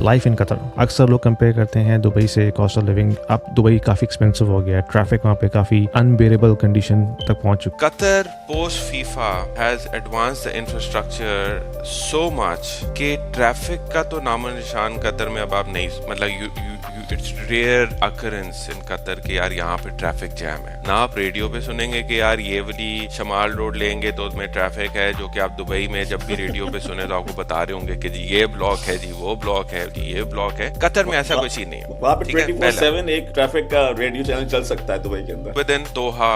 Life in Qatar. अक्सर लोग compare करते हैं दुबई से कॉस्ट ऑफ लिविंग। अब दुबई काफ़ी एक्सपेंसिव हो गया है, ट्रैफिक वहाँ पे काफ़ी अनबेरेबल कंडीशन तक पहुँच चुका। Qatar post FIFA has advanced the infrastructure so much कि ट्रैफिक का तो नामो निशान कतर में अब आप नहीं, मतलब it's rare occurrence in Qatar कि यार यहाँ पे ट्रैफिक जैम है। ना आप रेडियो पे सुनेंगे कि यार ये वाली शमाल रोड लेंगे तो उसमें ट्रैफिक है, जो कि आप दुबई में जब भी रेडियो पे सुने तो आपको बता रहे होंगे कि जी ये ब्लॉक है, जी वो ब्लॉक है, जी ये ब्लॉक है। कतर में ऐसा कुछ ही नहीं है। वहाँ पे 24/7 एक ट्रैफिक का रेडियो चैनल चल सकता है दुबई के अंदर। Within Doha,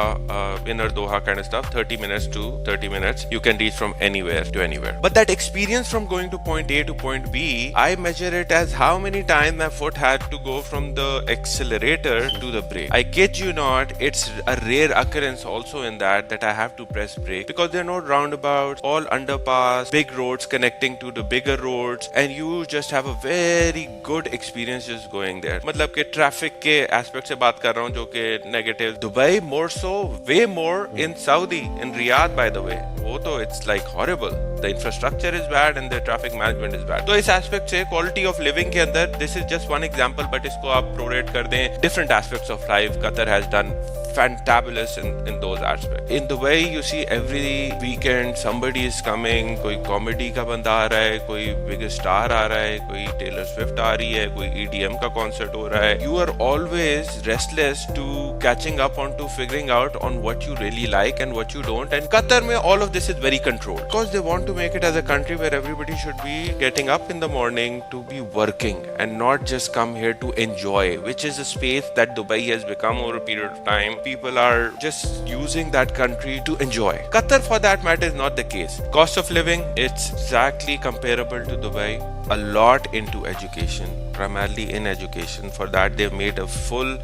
inner Doha kind of stuff, 30 minutes to 30 minutes, you can reach from anywhere to anywhere. But that experience from going to point A to point B, I measure it as how many times my foot had to go from the accelerator to the brake. I kid you not, it's a rare occurrence also in that I have to press brake because there are no roundabouts, all underpass, big roads connecting to the bigger roads, and you just have a very good experience just going there. मतलब कि traffic के aspect से बात कर रहा हूँ जो कि negative. Dubai more so, way more in Saudi, in Riyadh by the way. वो तो it's like horrible. The infrastructure is bad and the traffic management is bad. तो इस एस्पेक्ट से क्वालिटी ऑफ लिविंग के अंदर this is just one example, but इसको आप prorate कर दें different aspects of life. Qatar has done fantabulous in those aspects. In Dubai, you see every weekend somebody is coming. कोई comedy का बंदा आ रहा है, कोई बिग स्टार आ रहा है, कोई टेलर स्विफ्ट आ रही है, कोई EDM का कॉन्सर्ट हो रहा है. You are always restless to catching up on to figuring out on what you really like and what you don't. And Qatar में all of this is very controlled because they want to make it as a country where everybody should be getting up in the morning to be working and not just come here to enjoy, which is a space that Dubai has become over a period of time. People are just using that country to enjoy. Qatar, for that matter, is not the case. Cost of living, it's exactly comparable to Dubai. A lot into education, primarily in education. For that, they've made a full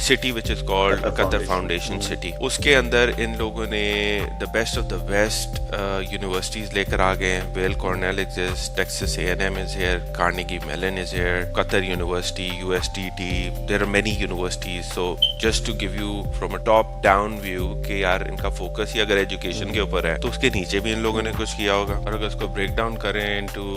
city which is called Qatar Foundation City. उसके अंदर इन लोगों ने the best of the best universities लेकर आ गए हैं. Weill Cornell exists, Texas A&M is here, Carnegie Mellon is here, Qatar University, USDT. There are many universities. So just to give you from a top down view कि यार इनका focus ही अगर education के ऊपर है तो उसके नीचे भी इन लोगों ने कुछ किया होगा. और अगर उसको ब्रेक डाउन करें into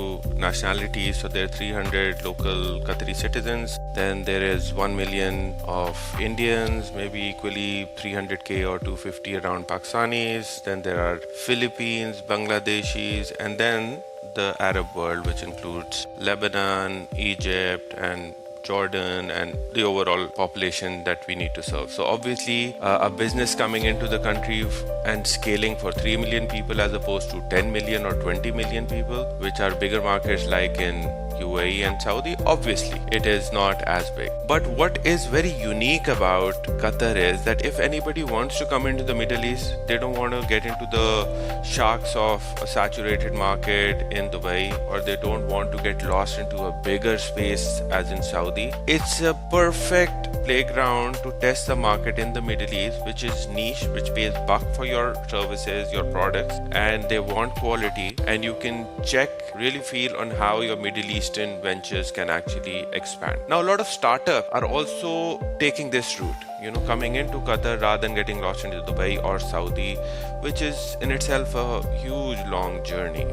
nationality, so there are 300 local Qatari citizens, then there is 1 million of Indians, maybe equally 300k or 250 around Pakistanis, then there are Philippines, Bangladeshis, and then the Arab world, which includes Lebanon, Egypt, and Jordan, and the overall population that we need to serve. So obviously a business coming into the country and scaling for 3 million people as opposed to 10 million or 20 million people, which are bigger markets like in UAE and Saudi, obviously it is not as big. But what is very unique about Qatar is that if anybody wants to come into the Middle East, they don't want to get into the sharks of a saturated market in Dubai, or they don't want to get lost into a bigger space as in Saudi. It's a perfect playground to test the market in the Middle East, which is niche, which pays buck for your services, your products, and they want quality, and you can check, really feel on how your Middle Eastern ventures can actually expand. Now a lot of startups are also taking this route, coming into Qatar rather than getting lost into Dubai or Saudi, which is in itself a huge long journey.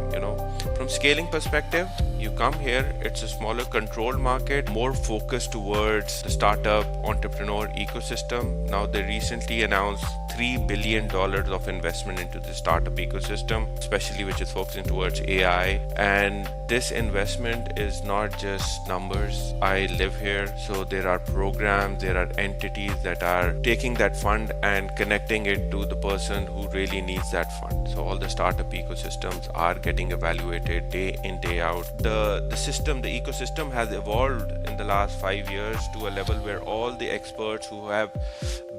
From scaling perspective, you come here, it's a smaller controlled market, more focused towards the startup entrepreneur ecosystem. Now they recently announced $3 billion of investment into the startup ecosystem, especially which is focusing towards AI. And this investment is not just numbers. I live here, so there are programs, there are entities that are taking that fund and connecting it to the person who really needs that fund. So all the startup ecosystems are getting evaluated day in, day out. The system, the ecosystem has evolved in the last 5 years to a level where all the experts who have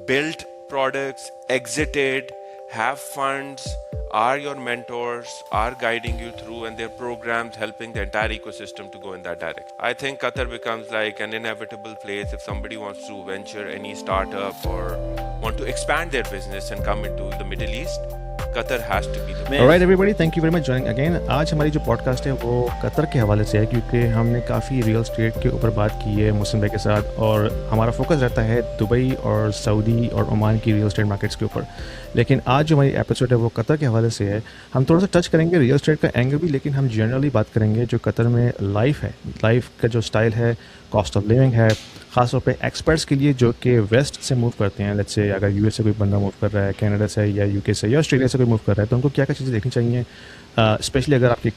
built products, exited, have funds, are your mentors, are guiding you through, and their programs helping the entire ecosystem to go in that direction. I think Qatar becomes like an inevitable place if somebody wants to venture any startup or want to expand their business and come into the Middle East. Qatar has to be the place. Alright everybody, thank you very much joining again. आज हमारी जो podcast है वो Qatar के हवाले से है क्योंकि हमने काफ़ी रियल स्टेट के ऊपर बात की है मुस्लिम भाई के साथ और हमारा फोकस रहता है दुबई और सऊदी और ओमान की रियल स्टेट मार्केट्स के ऊपर. लेकिन आज जो हमारी एपिसोड है वो कतर के हवाले से है. हम थोड़ा सा टच करेंगे रियल स्टेट का एंगल भी, लेकिन हम जनरली बात करेंगे जो कतर में लाइफ है, लाइफ का जो स्टाइल है, कॉस्ट ऑफ लिविंग है, ख़ासतौर पे एक्सपर्ट्स के लिए जो कि वेस्ट से मूव करते हैं. लेट्स से अगर यूएस से कोई बंदा मूव कर रहा है, कनाडा से या यूके से या ऑस्ट्रेलिया से कोई मूव कर रहा है, तो उनको क्या क्या चीज़ें देखनी चाहिए. स्पेशली अगर आपके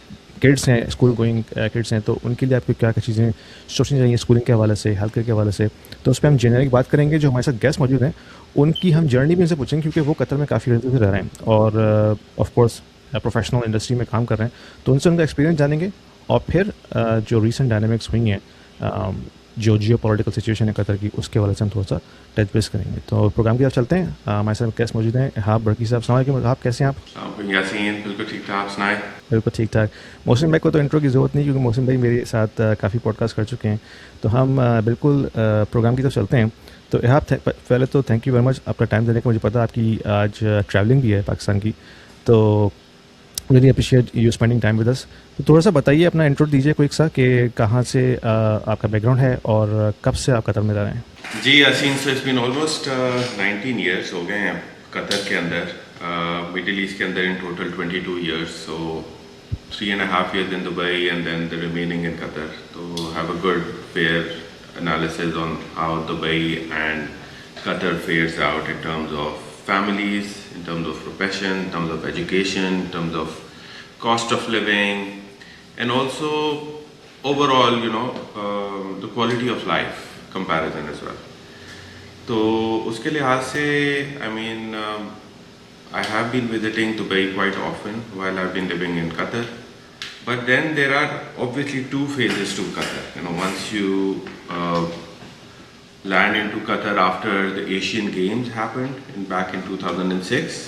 किड्स हैं, स्कूल गोइंग किड्स हैं, तो उनके लिए आपको क्या क्या चीज़ें सोचनी चाहिए स्कूलिंग के हवाले से, हेल्थ केयर के हवाले से. तो उस पर हम जेनरिक बात करेंगे. जो हमारे साथ गेस्ट मौजूद हैं उनकी हम जर्नी भी उनसे पूछेंगे क्योंकि वो कतर में काफ़ी से रह रहे हैं और ऑफ कोर्स प्रोफेशनल इंडस्ट्री में काम कर रहे हैं, तो उनसे उनका एक्सपीरियंस जानेंगे और फिर जो रीसेंट डायनामिक्स हुई हैं, जो जियो पॉलिटिकल सिचुएशन है कतर की, उसके हवाले से हम थोड़ा सा टच बेस करेंगे. तो प्रोग्राम की तरफ चलते हैं. हमारे साथ गेस्ट मौजूद हैं हाब बरकी साहब. अस्सलाम वालेकुम. आप कैसे हैं आप? यासीन बिल्कुल ठीक ठाक सुनाए. बिल्कुल ठीक ठाक. मोहसिन भाई को तो इंट्रो की ज़रूरत नहीं क्योंकि मोहसिन भाई मेरे साथ काफ़ी पॉडकास्ट कर चुके हैं, तो हम बिल्कुल प्रोग्राम की तरफ चलते हैं. तो यहाँ पहले तो थैंक यू वेरी मच अपना टाइम देने का. मुझे पता है आपकी आज ट्रैवलिंग भी है पाकिस्तान की, तो really appreciate you spending time with us. तो थोड़ा सा बताइए, अपना इंट्रो दीजिए क्विक सा कि कहाँ से आपका बैकग्राउंड है और कब से आप कतर में रह रहे हैं. जी Yasin, so it's been almost 19 years हो गए हैं कतर के अंदर. मिडिल ईस्ट के अंदर in total 22 years. So 3.5 years in Dubai and then the remaining in Qatar. So have a good fair analysis on how Dubai and Qatar fares out in terms of families, in terms of profession, in terms of education, in terms of cost of living, and also overall, the quality of life comparison as well. तो उसके लिहाज से I mean I have been visiting Dubai quite often while I've been living in Qatar. But then there are obviously two phases to Qatar. Once you land into Qatar after the Asian Games happened back in 2006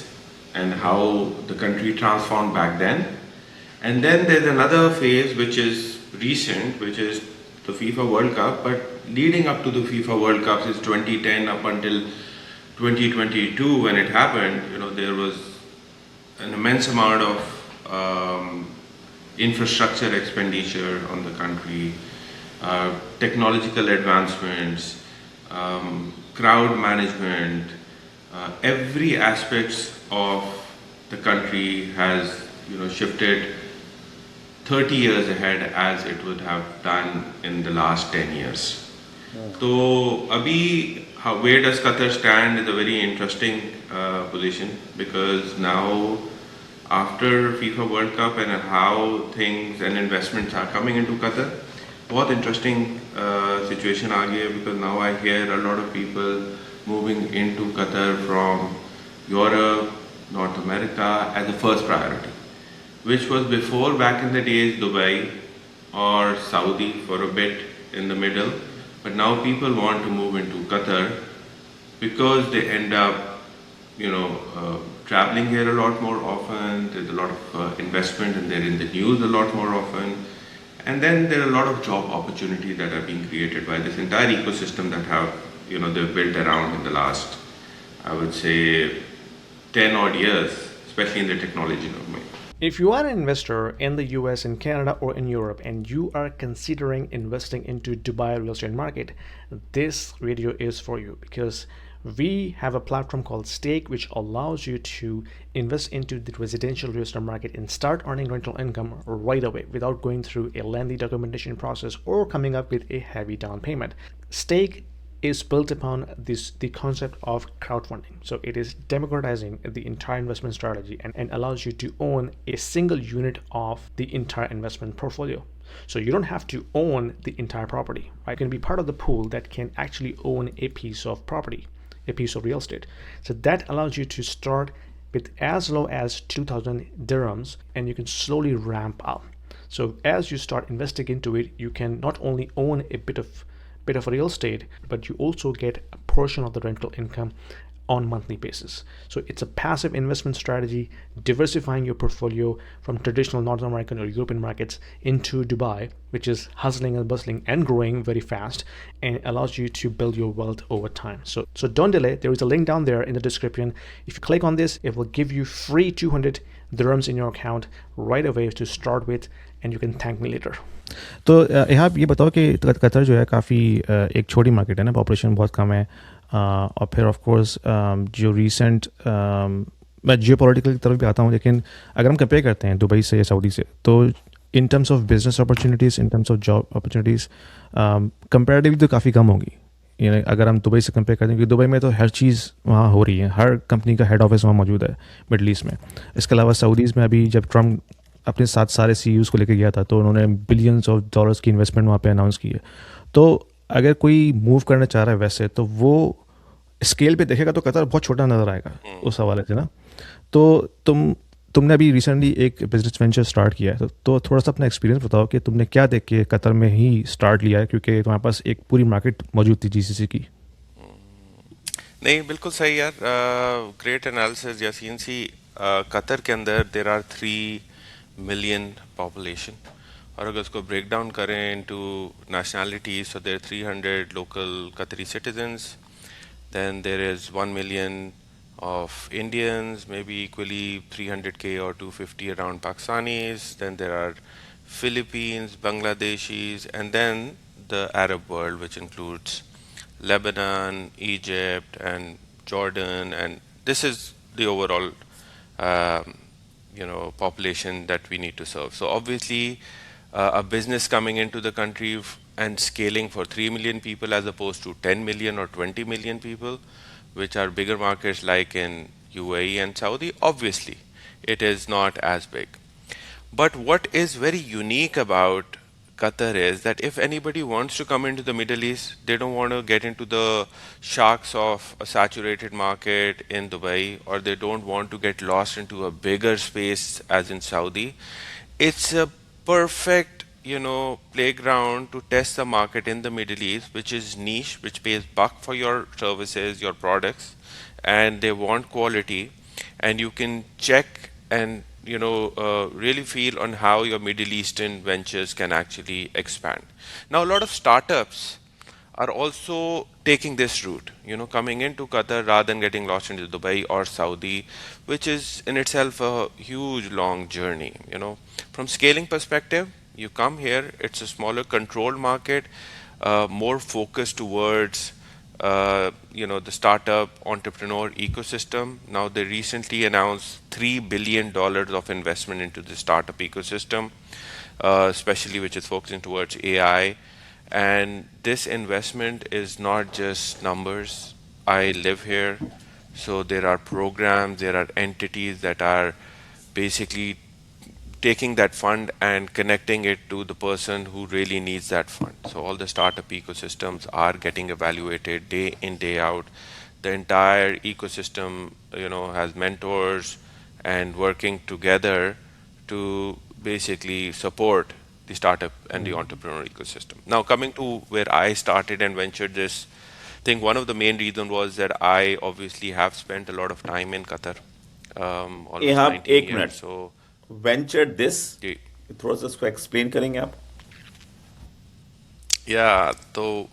and how the country transformed back then. And then there's another phase which is recent, which is the FIFA World Cup. But leading up to the FIFA World Cup since 2010 up until 2022 when it happened, there was an immense amount of infrastructure expenditure on the country, technological advancements, crowd management, every aspect of the country has shifted 30 years ahead as it would have done in the last 10 years. So abhi where does Qatar stand is a very interesting position, because now after FIFA World Cup and how things and investments are coming into Qatar, बहुत interesting situation आ गई है, because now I hear a lot of people moving into Qatar from Europe, North America as a first priority, which was before back in the days Dubai or Saudi for a bit in the middle. But now people want to move into Qatar because they end up traveling here a lot more often. There's a lot of investment and they're in the news a lot more often. And then there are a lot of job opportunities that are being created by this entire ecosystem that have, they've built around in the last, I would say, 10 odd years, especially in the technology domain. If you are an investor in the US, in Canada, or in Europe, and you are considering investing into Dubai real estate market, this video is for you, because we have a platform called Stake, which allows you to invest into the residential real estate market and start earning rental income right away without going through a lengthy documentation process or coming up with a heavy down payment. Stake is built upon the concept of crowdfunding. So it is democratizing the entire investment strategy and allows you to own a single unit of the entire investment portfolio. So you don't have to own the entire property, right? You can be part of the pool that can actually own a piece of property, a piece of real estate. So that allows you to start with as low as 2,000 dirhams, and you can slowly ramp up. So as you start investing into it, you can not only own a bit of real estate, but you also get a portion of the rental income on monthly basis. So it's a passive investment strategy, diversifying your portfolio from traditional North American or European markets into Dubai, which is hustling and bustling and growing very fast, and it allows you to build your wealth over time. So don't delay. There is a link down there in the description. If you click on this, it will give you free 200 dirhams in your account right away to start with, and you can thank me later. तो यहाँ ये बताओ कि Qatar जो है काफ़ी एक छोटी मार्केट है ना, पॉपुलेशन बहुत कम है, और फिर ऑफ कोर्स जो रिसेंट मैं जियो पॉलिटिकल की तरफ भी आता हूँ, लेकिन अगर हम कंपेयर करते हैं दुबई से या सऊदी से, तो इन terms of business opportunities, in terms of job opportunities comparatively तो काफ़ी कम होंगी। यानी अगर हम दुबई से कंपेयर करते हैं, क्योंकि दुबई में तो हर चीज़ वहाँ हो रही है, हर कंपनी का हेड ऑफिस वहाँ मौजूद है मिडल ईस्ट में। इसके अलावा सऊदीज़ में अभी जब ट्रम्प अपने साथ सारे CEOs को लेकर गया था, तो उन्होंने बिलियंस ऑफ डॉलर्स की इन्वेस्टमेंट वहाँ पे अनाउंस की है। तो अगर कोई मूव करना चाह रहा है वैसे, तो वो स्केल पे देखेगा तो कतर बहुत छोटा नज़र आएगा उस हवाले से ना। तो तुमने अभी रिसेंटली एक बिजनेस वेंचर स्टार्ट किया है, तो थोड़ा सा अपना एक्सपीरियंस बताओ कि तुमने क्या देख के कतर में ही स्टार्ट लिया है, क्योंकि तुम्हारे पास एक पूरी मार्केट मौजूद थी GCC की। नहीं, बिल्कुल सही यार। ग्रेट एनालिसिस यासीन सी। कतर के अंदर देर आर 3 मिलियन पॉपुलेशन, और अगर उसको ब्रेक डाउन करें इनटू नेशनैलिटीज, तो देर 300 लोकल कतरी citizens, then there is 1 million of Indians, maybe equally 300k or 250 around Pakistanis, then there are Philippines, Bangladeshis, and then the Arab world, which includes Lebanon, Egypt, and Jordan, and this is the overall population that we need to serve. So obviously a business coming into the country and scaling for 3 million people as opposed to 10 million or 20 million people, which are bigger markets like in UAE and Saudi, obviously it is not as big. But what is very unique about Qatar is that if anybody wants to come into the Middle East, they don't want to get into the sharks of a saturated market in Dubai, or they don't want to get lost into a bigger space as in Saudi. It's a perfect playground to test the market in the Middle East, which is niche, which pays buck for your services, your products, and they want quality, and you can check and really feel on how your Middle Eastern ventures can actually expand. Now, a lot of startups are also taking this route, coming into Qatar rather than getting lost into Dubai or Saudi, which is in itself a huge, long journey. From scaling perspective, you come here, it's a smaller controlled market, more focused towards the startup entrepreneur ecosystem. Now they recently announced $3 billion of investment into the startup ecosystem, especially which is focusing towards AI. And this investment is not just numbers. I live here, so there are programs, there are entities that are basically taking that fund and connecting it to the person who really needs that fund. So all the startup ecosystems are getting evaluated day in, day out. The entire ecosystem, has mentors and working together to basically support the startup and the entrepreneur ecosystem. Now, coming to where I started and ventured this thing, one of the main reasons was that I obviously have spent a lot of time in Qatar, almost यहाँ 19 एक years. Minute, So, venture this जी, थोड़ा सा इसको explain करेंगे आप? yeah, so,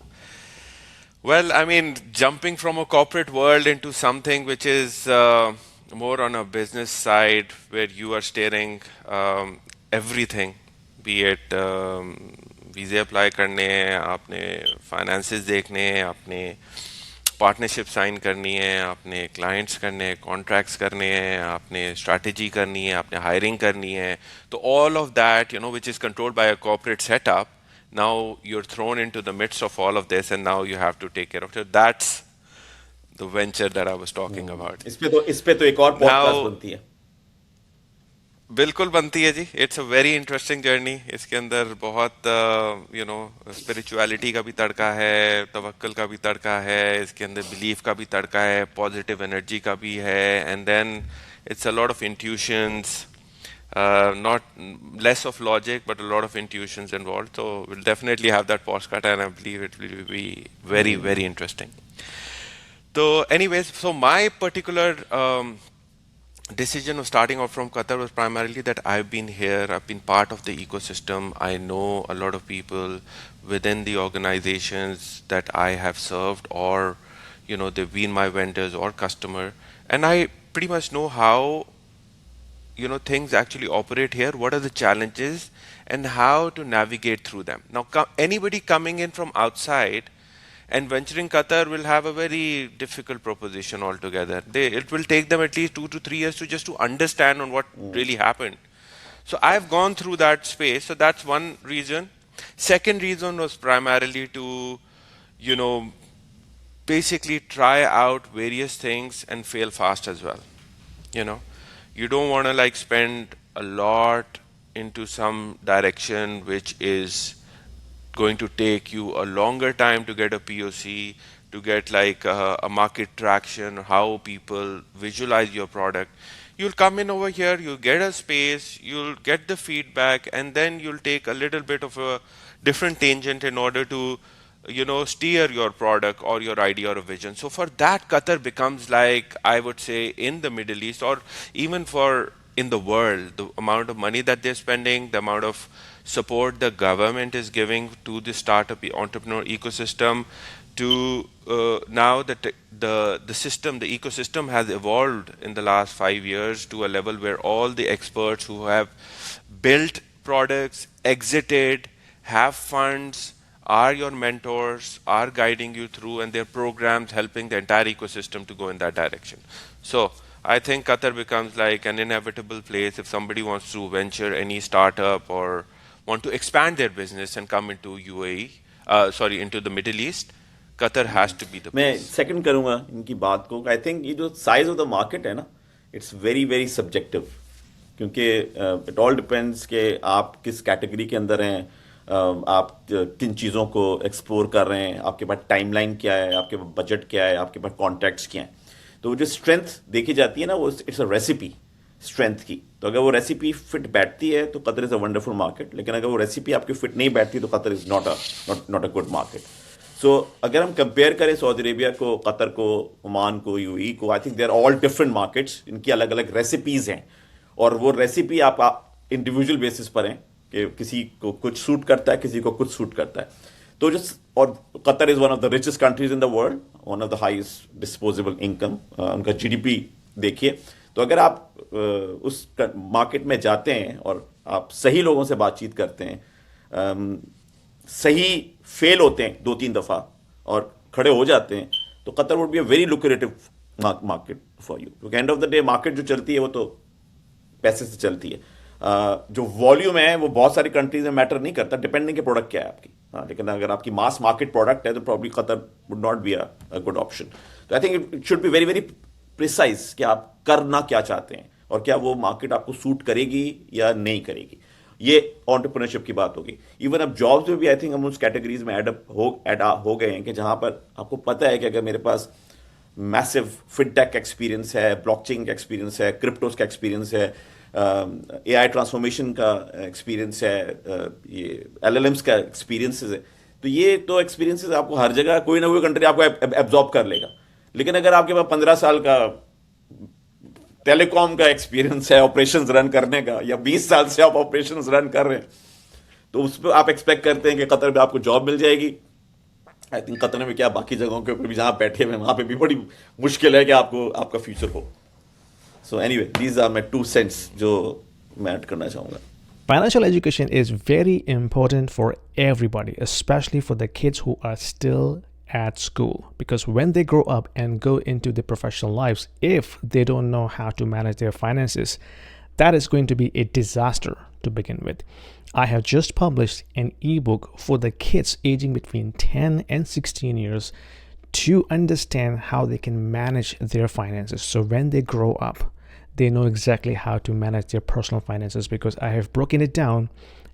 well, I mean, jumping from a corporate world into something which is more on a business side, where you are steering everything, be it वीज़े apply करने हैं, आपने फाइनेंसेस देखने हैं, आपने पार्टनरशिप साइन करनी है, आपने क्लाइंट्स करने हैं, कॉन्ट्रैक्ट्स करने हैं, आपने स्ट्रैटेजी करनी है, आपने हायरिंग करनी है, तो all of that, which is controlled by a corporate setup, now you're thrown into the midst of all of this, and now you have to take care of it. That's the venture that I was talking about. इस पे तो एक और podcast Now, बनती है। बिल्कुल बनती है जी। It's a very interesting journey. इसके अंदर बहुत स्पिरिचुअलिटी का भी तड़का है, तवक्कल का भी तड़का है, इसके अंदर बिलीफ का भी तड़का है, पॉजिटिव एनर्जी का भी है, and then it's a lot of intuitions, not less of logic, but a lot of intuitions involved. So we'll definitely have that postcard, and I believe it will be very, very interesting. So, anyways, so my particular decision of starting off from Qatar was primarily that I've been here, I've been part of the ecosystem, I know a lot of people within the organizations that I have served, or they've been my vendors or customer, and I pretty much know how things actually operate here, what are the challenges, and how to navigate through them. Now, anybody coming in from outside and venturing Qatar will have a very difficult proposition altogether. It will take them at least 2 to 3 years to just to understand on what really happened. So I've gone through that space. So that's one reason. Second reason was primarily to, you know, basically try out various things and fail fast as well. You know, you don't want to like spend a lot into some direction which is going to take you a longer time to get a POC, to get like a market traction, how people visualize your product. You'll come in over here, you'll get a space, you'll get the feedback, and then you'll take a little bit of a different tangent in order to, steer your product or your idea or a vision. So for that, Qatar becomes like, I would say, in the Middle East or even for in the world, the amount of money that they're spending, the amount of support the government is giving to the startup entrepreneur ecosystem, to now that the system, the ecosystem has evolved in the last 5 years to a level where all the experts who have built products, exited, have funds, are your mentors, are guiding you through, and their programs helping the entire ecosystem to go in that direction. So I think Qatar becomes like an inevitable place if somebody wants to venture any startup or want to expand their business and come into into the Middle East. Qatar has to be the मैं place. Second करूंगा इनकी बात को. I think ये जो size of the market है ना, it's very very subjective, क्योंकि इट ऑल डिपेंड्स कि आप किस कैटेगरी के अंदर हैं, आप किन चीज़ों को एक्सप्लोर कर रहे हैं, आपके पास टाइमलाइन क्या है, आपके पास बजट क्या है, आपके पास कॉन्टैक्ट्स क्या हैं. तो जो स्ट्रेंथ देखी जाती है ना, वो इट्स अ रेसिपी स्ट्रेंथ की. तो अगर वो रेसिपी फिट बैठती है तो Qatar is a wonderful market, लेकिन अगर वो रेसिपी आपकी फिट नहीं बैठती तो Qatar is not a good market. So अगर हम कंपेयर करें सऊदी अरेबिया को, कतर को, ओमान को, यूएई को, I think they are all different markets. इनकी अलग अलग रेसिपीज़ हैं और वो रेसिपी आप इंडिविजुअल बेसिस पर हैं कि किसी को कुछ सूट करता है, किसी को कुछ सूट करता है. तो जो और Qatar is one of the richest countries in the world, one of the highest disposable income. उनका जीडीपी देखिए. तो अगर आप उस मार्केट में जाते हैं और आप सही लोगों से बातचीत करते हैं, सही फेल होते हैं 2-3 दफ़ा और खड़े हो जाते हैं, तो Qatar would be a very lucrative market for you. क्योंकि end of the day market जो चलती है वो तो पैसे से चलती है. जो वॉल्यूम है वो बहुत सारी कंट्रीज में मैटर नहीं करता, डिपेंडिंग के प्रोडक्ट क्या है आपकी. लेकिन अगर आपकी मास मार्केट प्रोडक्ट है तो probably Qatar would not be a good option. तो I think it should be very very precise कि आप करना क्या चाहते हैं और क्या वो मार्केट आपको सूट करेगी या नहीं करेगी. ये एंटरप्रेन्योरशिप की बात होगी. इवन अब जॉब्स में भी आई थिंक हम उस कैटेगरीज में एड हो गए हैं कि जहां पर आपको पता है कि अगर मेरे पास मैसिव फिनटेक एक्सपीरियंस है, ब्लॉकचेन का एक्सपीरियंस है, क्रिप्टोस का एक्सपीरियंस है, एआई ट्रांसफॉर्मेशन का एक्सपीरियंस है, ये एलएलएम्स का एक्सपीरियंस है, तो ये तो एक्सपीरियंसेस आपको हर जगह कोई ना कोई कंट्री आपको एब्जॉर्ब कर लेगा. लेकिन अगर आपके पास 15 साल का टेलीकॉम का एक्सपीरियंस है ऑपरेशंस रन करने का, या 20 साल से आप ऑपरेशंस रन कर रहे हैं, तो उस पर आप एक्सपेक्ट करते हैं कि कतर में आपको जॉब मिल जाएगी. आई थिंक कतर में क्या, बाकी जगहों के ऊपर भी जहां बैठे हुए वहां पे भी बड़ी मुश्किल है कि आपका फ्यूचर हो. So anyway, these are my 2 cents जो मैं ऐड करना चाहूँगा. Financial education is very important for everybody, especially for the kids who are still at school, because when they grow up and go into the professional lives, if they don't know how to manage their finances, that is going to be a disaster to begin with. I have just published an ebook for the kids aging between 10 and 16 years to understand how they can manage their finances, so when they grow up they know exactly how to manage their personal finances, because I have broken it down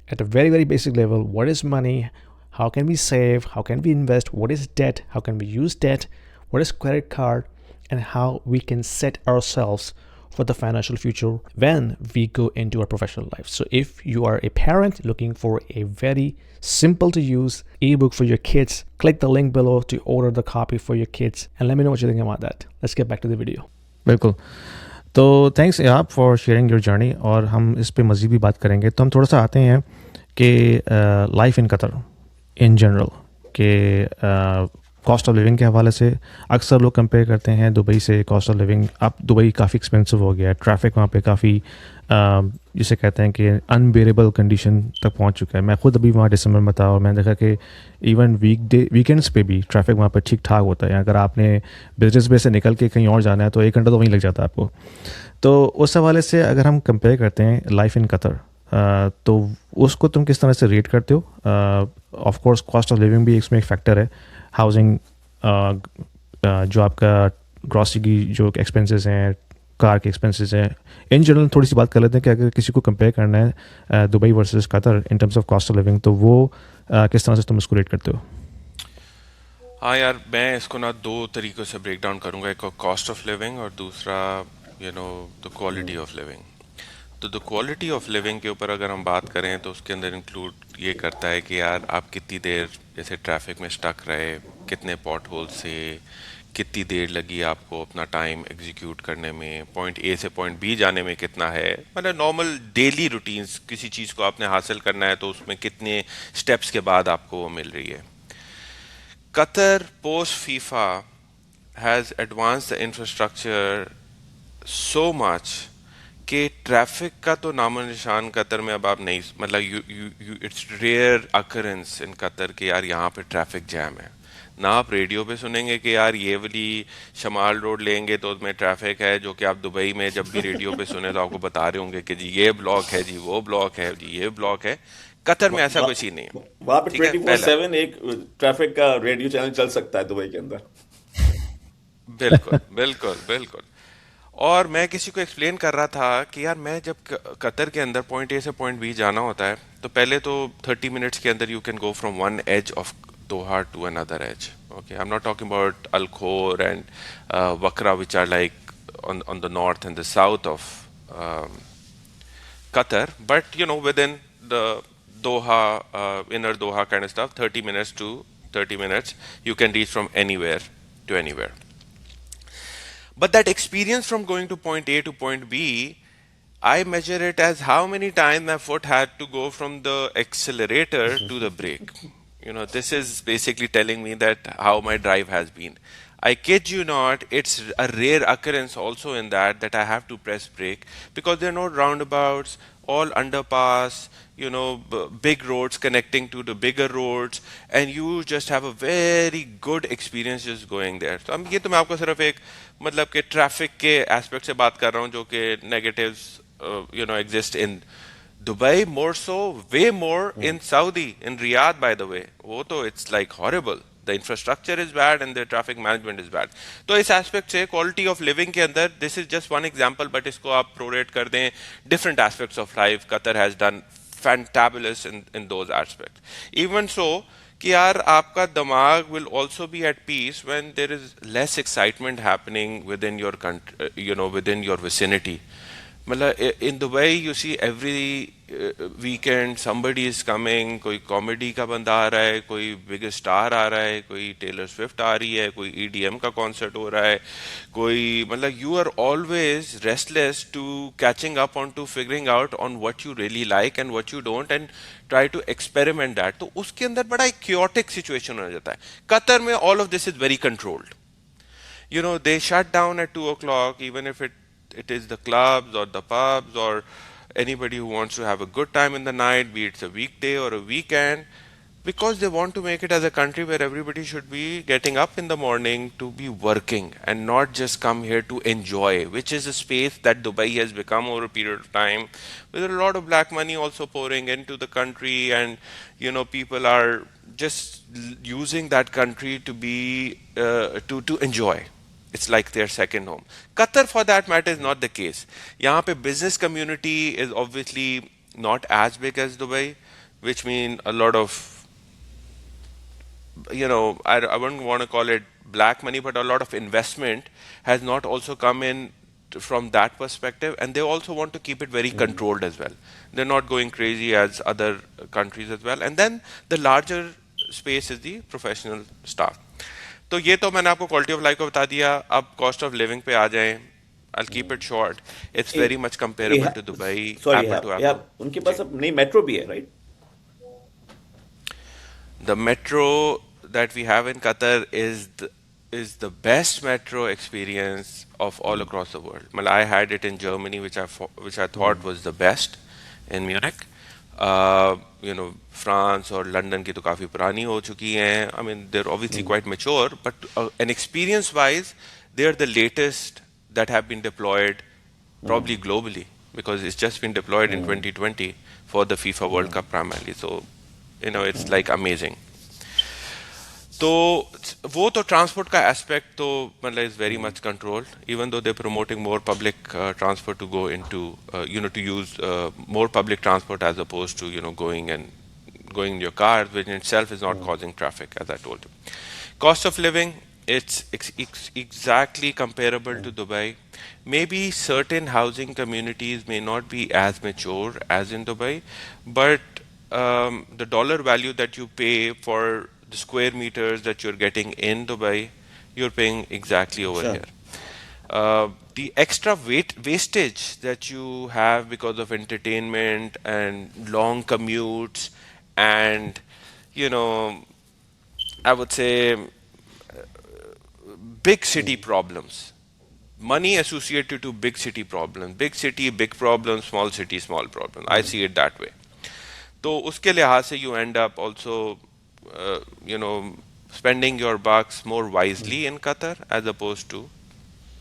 at a very, very basic level. What is money? How can we save? How can we invest? What is debt? How can we use debt? What is credit card? And how we can set ourselves for the financial future when we go into our professional life. So if you are a parent looking for a very simple to use ebook for your kids, click the link below to order the copy for your kids and let me know what you think about that. Let's get back to the video. बिल्कुल, तो thanks आप for sharing your journey, और हम इस पे मज़ीद भी बात करेंगे. तो हम थोड़ा सा आते हैं कि life in Qatar in general के कॉस्ट ऑफ लिविंग के हवाले से अक्सर लोग कंपेयर करते हैं दुबई से. कॉस्ट ऑफ लिविंग अब दुबई काफ़ी एक्सपेंसिव हो गया है, ट्रैफिक वहाँ पे काफ़ी जिसे कहते हैं कि अनबेरेबल कंडीशन तक पहुँच चुका है. मैं खुद अभी वहाँ दिसंबर में था और मैंने देखा कि इवन वीकेंड्स पे भी ट्रैफिक वहाँ पे ठीक ठाक होता है. अगर आपने बिजनेस बे से निकल के कहीं और जाना है तो 1 घंटा तो वहीं लग जाता है आपको. तो उस हवाले से अगर हम कंपेयर करते हैं लाइफ इन कतर, तो उसको तुम किस तरह से रेट करते हो? Of course cost of living भी इसमें एक फैक्टर है, हाउसिंग, जो आपका ग्रॉसरी की जो एक्सपेंसेस हैं, कार के एक्सपेंसेस हैं. इन जनरल थोड़ी सी बात कर लेते हैं कि अगर किसी को कंपेयर करना है Dubai versus Qatar in terms of cost of living, तो वो किस तरह से तुम इसको रेट करते हो? हाँ यार, मैं इसको ना दो तरीक़ों से ब्रेक डाउन करूँगा. एक कॉस्ट ऑफ लिविंग और दूसरा द क्वालिटी ऑफ लिविंग. तो द क्वालिटी ऑफ लिविंग के ऊपर अगर हम बात करें तो उसके अंदर इंक्लूड ये करता है कि यार आप कितनी देर जैसे ट्रैफिक में स्टक रहे, कितने पॉट होल से, कितनी देर लगी आपको अपना टाइम एग्जीक्यूट करने में, पॉइंट ए से पॉइंट बी जाने में कितना है. मतलब नॉर्मल डेली रूटीन्स, किसी चीज़ को आपने हासिल करना है तो उसमें कितने स्टेप्स के बाद आपको वो मिल रही है. Qatar post FIFA has advance the infrastructure so much कि ट्रैफिक का तो नामो निशान कतर में अब आप नहीं, मतलब you it's rare occurrence in Qatar कि यार यहाँ पे ट्रैफिक जैम है. ना आप रेडियो पे सुनेंगे कि यार ये वाली शमाल रोड लेंगे तो उसमें ट्रैफिक है, जो कि आप दुबई में जब भी रेडियो पे सुने तो आपको बता रहे होंगे कि जी ये ब्लॉक है, जी वो ब्लॉक है, जी ये ब्लॉक है. कतर में ऐसा कुछ ही नहीं है. वहाँ पे ठीक है, 24/7 एक ट्रैफक का रेडियो चैनल चल सकता है दुबई के अंदर. बिल्कुल बिल्कुल बिल्कुल. और मैं किसी को एक्सप्लेन कर रहा था कि यार मैं जब कतर के अंदर पॉइंट ए से पॉइंट बी जाना होता है तो पहले तो 30 मिनट्स के अंदर you can go from one edge of Doha to another edge. Okay, I am not talking about Al Khor and Wakra which are like on the north and the south of Qatar, but within the Doha, inner Doha kind of stuff, 30 minutes to 30 minutes you can reach from anywhere to anywhere. But that experience from going to point A to point B, I measure it as how many times my foot had to go from the accelerator to the brake. This is basically telling me that how my drive has been. I kid you not, it's a rare occurrence also in that I have to press brake because there are no roundabouts, all underpass, big roads connecting to the bigger roads, and you just have a very good experience just going there. So ये तो मैं आपको सिर्फ एक मतलब कि traffic के aspect से बात कर रहा हूँ जो कि negatives exist in Dubai, more so, way more in Saudi, in Riyadh, by the way. वो तो it's like horrible. The infrastructure is bad and the traffic management is bad. तो इस एस्पेक्ट से क्वालिटी ऑफ लिविंग के अंदर this is just one example, but इसको आप prorate कर दें different aspects of life. Qatar has done fantabulous in those aspects. Even so कि यार आपका दिमाग will also be at peace when there is less excitement happening within your country, within your vicinity. मतलब in Dubai you see every weekend somebody is coming, कोई comedy का बंदा आ रहा है, कोई बिग स्टार आ रहा है, कोई टेलर स्विफ्ट आ रही है, कोई EDM का कॉन्सर्ट हो रहा है, कोई मतलब you are always restless to catching up on to figuring out on what you really like and what you don't and try to experiment that. तो उसके अंदर बड़ा एक क्योटिक सिचुएशन हो जाता है. कतर में all of this is very controlled. They shut down at 2 o'clock, even if it is the clubs or the pubs or anybody who wants to have a good time in the night, be it a weekday or a weekend, because they want to make it as a country where everybody should be getting up in the morning to be working and not just come here to enjoy, which is a space that Dubai has become over a period of time, with a lot of black money also pouring into the country, and people are just using that country to be to enjoy. It's like their second home. Qatar, for that matter, is not the case. यहाँ पे business community is obviously not as big as Dubai, which mean a lot of, I wouldn't want to call it black money, but a lot of investment has not also come in from that perspective, and they also want to keep it very controlled as well. They're not going crazy as other countries as well. And then the larger space is the professional staff. तो ये तो मैंने आपको quality of life को बता दिया. अब cost of living पे आ जाएं. I'll keep it short. It's very much comparable to Dubai, sorry apple to apple. उनके पास अब नई मेट्रो भी है, right? The metro that we have in Qatar is the best metro experience of all across the world. Well, I had it in Germany, which I thought was the best in Munich. France or London की तो काफी पुरानी हो चुकी हैं. I mean, they're obviously quite mature, but an experience-wise, they're the latest that have been deployed, probably globally, because it's just been deployed in 2020 for the FIFA World Cup primarily. So, it's like amazing. तो वो तो transport का aspect तो मतलब is very much controlled, even though they promoting more public transport to go into to use more public transport as opposed to going in your car, which in itself is not causing traffic, as I told you. Cost of living, it's exactly comparable to Dubai. Maybe certain housing communities may not be as mature as in Dubai, but the dollar value that you pay for the square meters that you're getting in Dubai, you're paying exactly over Sure. here. The extra wastage that you have because of entertainment and long commutes and, I would say big city problems. Money associated to big city problems. Big city, big problems. Small city, small problems. I see it that way. तो उसके लिहाज से you end up also, spending your bucks more wisely in Qatar as opposed to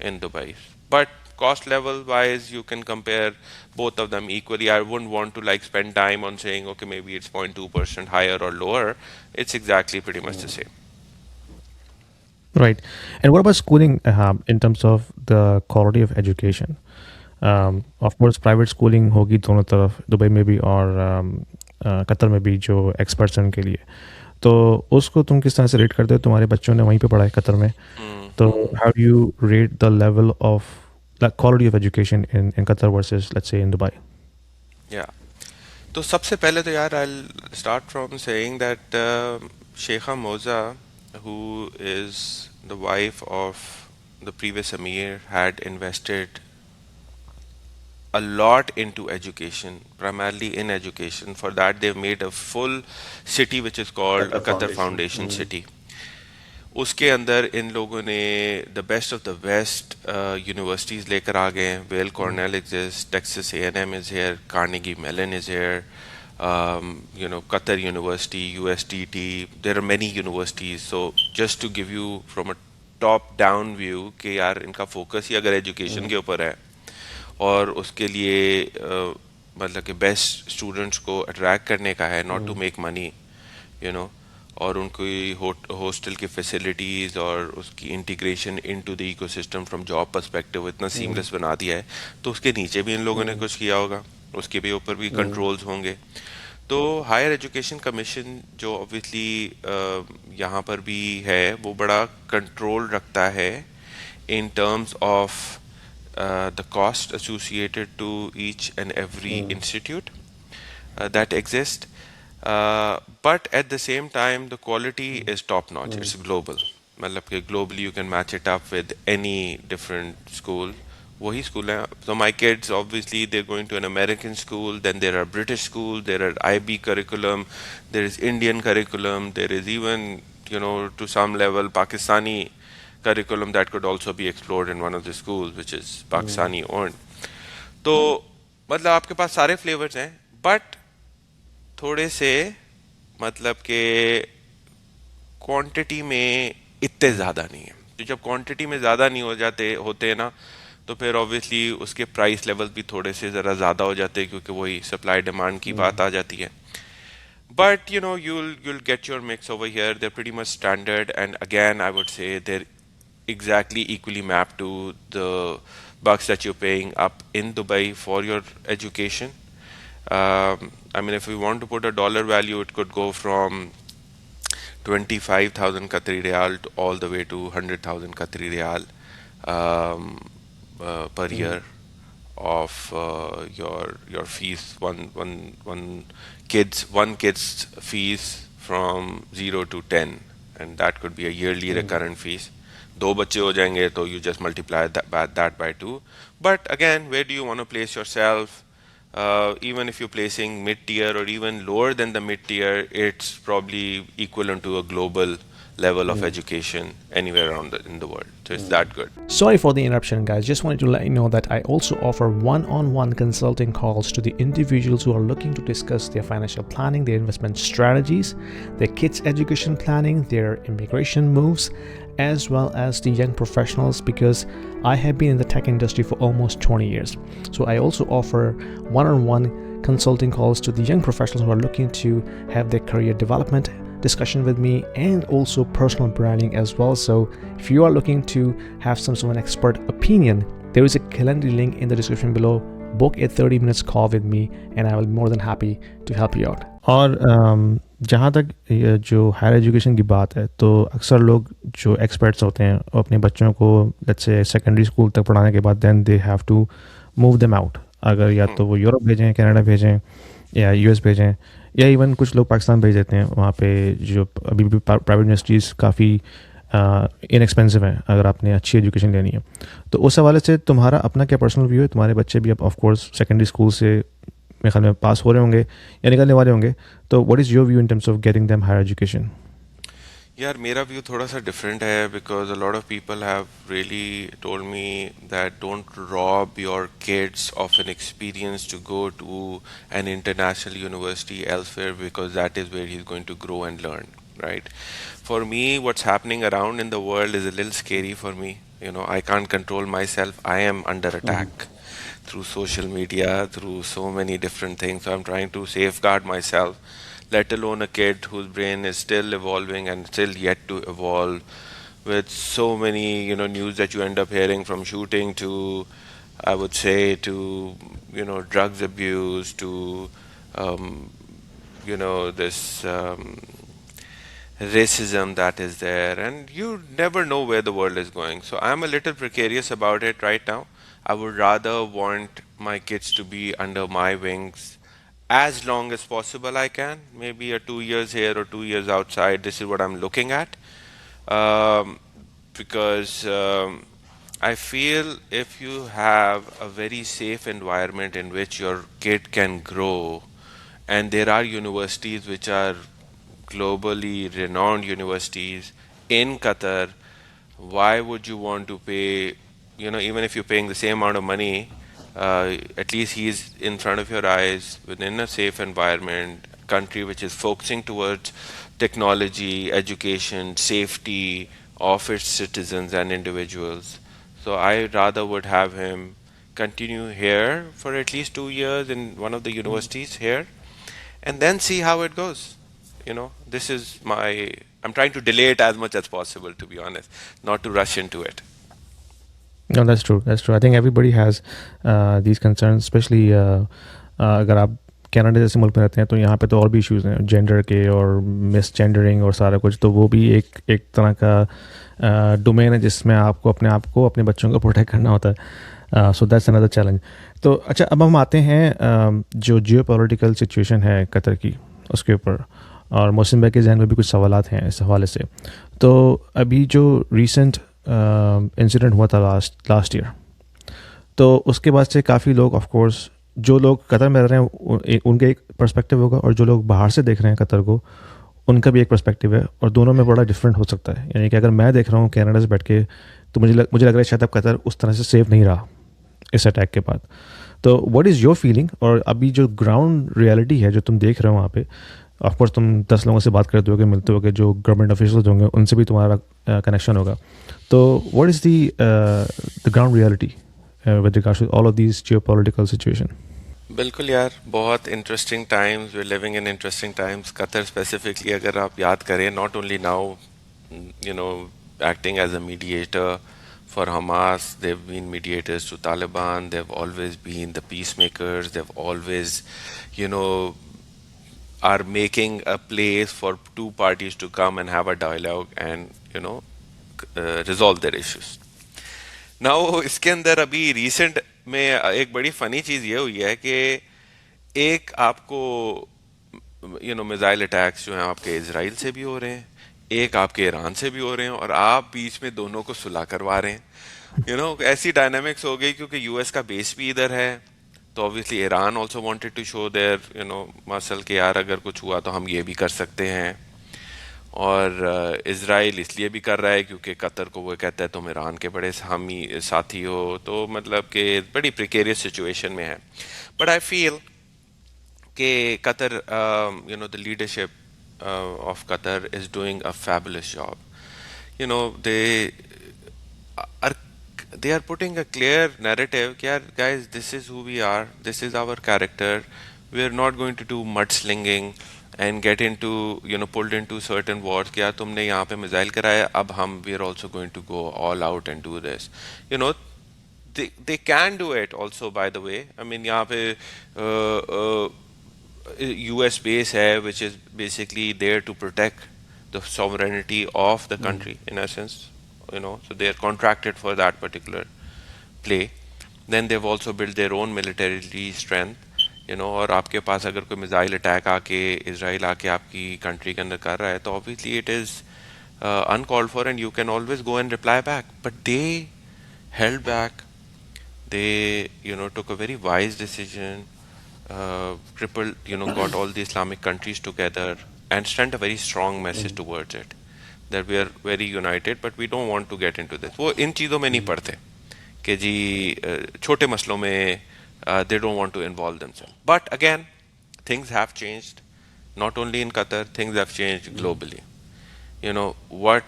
in Dubai. But cost level wise, you can compare both of them equally. I wouldn't want to spend time on saying, okay, maybe it's 0.2% higher or lower. It's exactly pretty much the same. Right. And what about schooling in terms of the quality of education? Of course, private schooling होगी दोनों तरफ, Dubai में भी और Qatar में भी, जो experts हैं उनके लिए. तो उसको तुम किस तरह से रेट करते हो? तुम्हारे बच्चों ने वहीं पे पढ़ा है कतर में, तो how do you rate the level of quality of education in Qatar versus, let's say, in Dubai? Yeah. तो सबसे पहले तो यार I'll start from saying that Sheikha Moza, who is the wife of the previous Amir, had invested a lot into education, primarily in education. For that, they've made a full city which is called Qatar Foundation City. उसके अंदर इन लोगों ने the best of the west universities लेकर आ गए हैं. Well Cornell exist, Texas A&M is here, Carnegie Mellon is here, Qatar University, USDT, there are many universities. So just to give you from a top down view कि यार इनका focus ही अगर education के ऊपर है और उसके लिए मतलब कि बेस्ट स्टूडेंट्स को अट्रैक्ट करने का है, नॉट टू मेक मनी, और उनकी हॉस्टल की फैसिलिटीज़ और उसकी integration into the ecosystem from job perspective इतना सीमलेस बना दिया है. तो उसके नीचे भी इन लोगों ने कुछ किया होगा, उसके भी ऊपर भी कंट्रोल्स होंगे. तो हायर एजुकेशन कमीशन जो ऑब्वियसली यहाँ पर भी है, वो बड़ा कंट्रोल रखता है इन terms of the cost associated to each and every institute that exist. But at the same time, the quality is top notch. It's global. मतलब कि globally you can match it up with any different school. वही school है. So my kids, obviously, they're going to an American school. Then there are British schools. There are IB curriculum. There is Indian curriculum. There is even, to some level, Pakistani curriculum that could also be explored in one of the schools which is Pakistani owned. तो मतलब आपके पास सारे flavours हैं, but थोड़े से मतलब के quantity में इतने ज़्यादा नहीं है. तो जब क्वांटिटी में ज़्यादा नहीं होते ना, तो फिर ऑब्वियसली उसके प्राइस लेवल भी थोड़े से ज़रा ज़्यादा हो जाते हैं, क्योंकि वही सप्लाई डिमांड की बात आ जाती है. But you'll get your mix over here. They're pretty much standard, and again I would say they're exactly equally mapped to the bucks that you're paying up in Dubai for your education. I mean, if we want to put a dollar value, it could go from 25,000 Qatari Riyal to all the way to 100,000 Qatari Riyal. per year of your fees, one kid's fees from 0 to 10, and that could be a yearly recurrent fees. दो बच्चे हो जाएंगे तो you just multiply that by two. But again, where do you want to place yourself? Even if you're placing mid tier or even lower than the mid tier, it's probably equivalent to a global level of education anywhere around in the world. So it's that good. Sorry for the interruption, guys. Just wanted to let you know that I also offer one-on-one consulting calls to the individuals who are looking to discuss their financial planning, their investment strategies, their kids' education planning, their immigration moves, as well as the young professionals, because I have been in the tech industry for almost 20 years. So I also offer one-on-one consulting calls to the young professionals who are looking to have their career development discussion with me, and also personal branding as well. So if you are looking to have some sort of an expert opinion, there is a calendar link in the description below. Book a 30 minutes call with me and I will be more than happy to help you out. और जहाँ तक जो higher education की बात है, तो अक्सर लोग जो एक्सपर्ट्स होते हैं अपने बच्चों को लेट्स से सेकेंडरी स्कूल तक पढ़ाने के बाद then they have to move them out. अगर या तो वो यूरोप भेजें, कनाडा भेजें या यूएस भेजें, या इवन कुछ लोग पाकिस्तान भेज देते हैं. वहाँ पे जो अभी भी प्राइवेट यूनिवर्सिटीज़ काफ़ी इनएक्सपेंसिव हैं अगर आपने अच्छी एजुकेशन लेनी है. तो उस हवाले से तुम्हारा अपना क्या पर्सनल व्यू है? तुम्हारे बच्चे भी अब ऑफ कोर्स सेकेंडरी स्कूल से मेरे ख्याल में पास हो रहे होंगे या निकलने वाले होंगे, तो what is your view in terms of getting them higher education? यार मेरा व्यू थोड़ा सा डिफरेंट है, because a lot of people have really told me that don't rob your kids of an experience to go to an international university elsewhere, because that is where he is going to grow and learn, right? For me, what's happening around in the world is a little scary for me. You know, I can't control myself. I am under attack through social media, through so many different things. So I'm trying to safeguard myself, let alone a kid whose brain is still evolving and still yet to evolve, with so many, you know, news that you end up hearing, from shooting to, I would say, to, you know, drugs abuse, to, you know, this racism that is there, and you never know where the world is going. So I'm a little precarious about it right now. I would rather want my kids to be under my wings as long as possible I can, maybe a 2 years here or 2 years outside. This is what I'm looking at, um, because I feel if you have a very safe environment in which your kid can grow, and there are universities which are globally renowned universities in Qatar, why would you want to pay, you know, even if you're paying the same amount of money, at least he's in front of your eyes within a safe environment, country which is focusing towards technology, education, safety of its citizens and individuals. So I rather would have him continue here for at least 2 years in one of the universities here, and then see how it goes. You know, this is I'm trying to delay it as much as possible, to be honest, not to rush into it. No, that's true. That's true. I think everybody has these concerns, especially अगर आप Canada जैसे मुल्क में रहते हैं तो यहाँ पे तो और भी इश्यूज़ हैं जेंडर के और मिस जेंडरिंग और सारा कुछ. तो वो भी एक तरह का डोमेन है जिसमें आपको अपने बच्चों को प्रोटेक्ट करना होता है. So that's another challenge. तो अच्छा, अब हम आते हैं जो जियो पॉलिटिकल सिचुएशन है कतर की, उसके ऊपर. और मोहसिन भाई के जहन में भी कुछ सवालात हैं इस हवाले से. तो अभी जो रिसेंट इंसिडेंट हुआ था लास्ट ईयर, तो उसके बाद से काफ़ी लोग, ऑफ कोर्स जो लोग कतर में रह रहे हैं उनका एक पर्सपेक्टिव होगा, और जो लोग बाहर से देख रहे हैं कतर को उनका भी एक पर्सपेक्टिव है, और दोनों में बड़ा डिफरेंट हो सकता है. यानी कि अगर मैं देख रहा हूँ कनाडा से बैठ के, तो मुझे लग रहा है शायद अब कतर उस तरह से सेफ नहीं रहा इस अटैक के बाद. तो व्हाट इज़ योर फीलिंग? और अभी जो ग्राउंड रियलिटी है जो तुम देख रहे हो वहाँ पे, ऑफकोर्स तुम 10 लोगों से बात करते होगे, मिलते होगे, जो गवर्नमेंट ऑफिशियल्स होंगे उनसे भी तुम्हारा कनेक्शन होगा. तो what is the ground reality with regards to all of these geopolitical situation? बिल्कुल यार, बहुत interesting times, we are living in interesting times. Qatar specifically अगर आप याद करें, not only now, you know, acting as a mediator for Hamas, they've been mediators to Taliban, they've always been the peacemakers, they've always, you know, are making a place for two parties to come and have a dialogue and, you know, resolve their issues. Now इसके अंदर अभी recent में एक बड़ी funny चीज ये हुई है कि एक आपको मिसाइल अटैक्स जो हैं आपके इसराइल से भी हो रहे हैं, एक आपके ईरान से भी हो रहे हैं, और आप बीच में दोनों को सुलह करवा रहे हैं। ऐसी डायनामिक्स हो गई क्योंकि यूएस का बेस भी इधर है, तो obviously Iran also wanted to show their muscle के यार अगर कुछ हुआ तो हम ये भी कर सकते हैं। और इसराइल इसलिए भी कर रहा है क्योंकि कतर को वो कहता है तुम ईरान के बड़े हामी साथी हो, तो मतलब कि बड़ी प्रिकेरियस सिचुएशन में है। बट आई फील कि Qatar the leadership of Qatar is doing a fabulous job. They are putting a clear narrative. Yeah, guys, this is who we are. This is our character. We are not going to do mudslinging and get into pulled into certain wars. क्या तुमने यहाँ पे missile कराया, अब हम we are also going to go all out and do this. You know, they can do it also, by the way. I mean, यहाँ पे US base है which is basically there to protect the sovereignty of the country in essence, so they are contracted for that particular play. Then they've also built their own military strength, और आपके पास अगर कोई missile attack आके Israel आके आपकी country के अंदर कर रहा है तो obviously it is uncalled for and you can always go and reply back. But they held back. They took a very wise decision, got all the Islamic countries together and sent a very strong message towards it that we are very united, but we don't want to get into this. वो इन चीज़ों में नहीं पड़ते कि जी छोटे मसलों में they don't want to involve themselves. But again, things have changed. Not only in Qatar, things have changed globally. What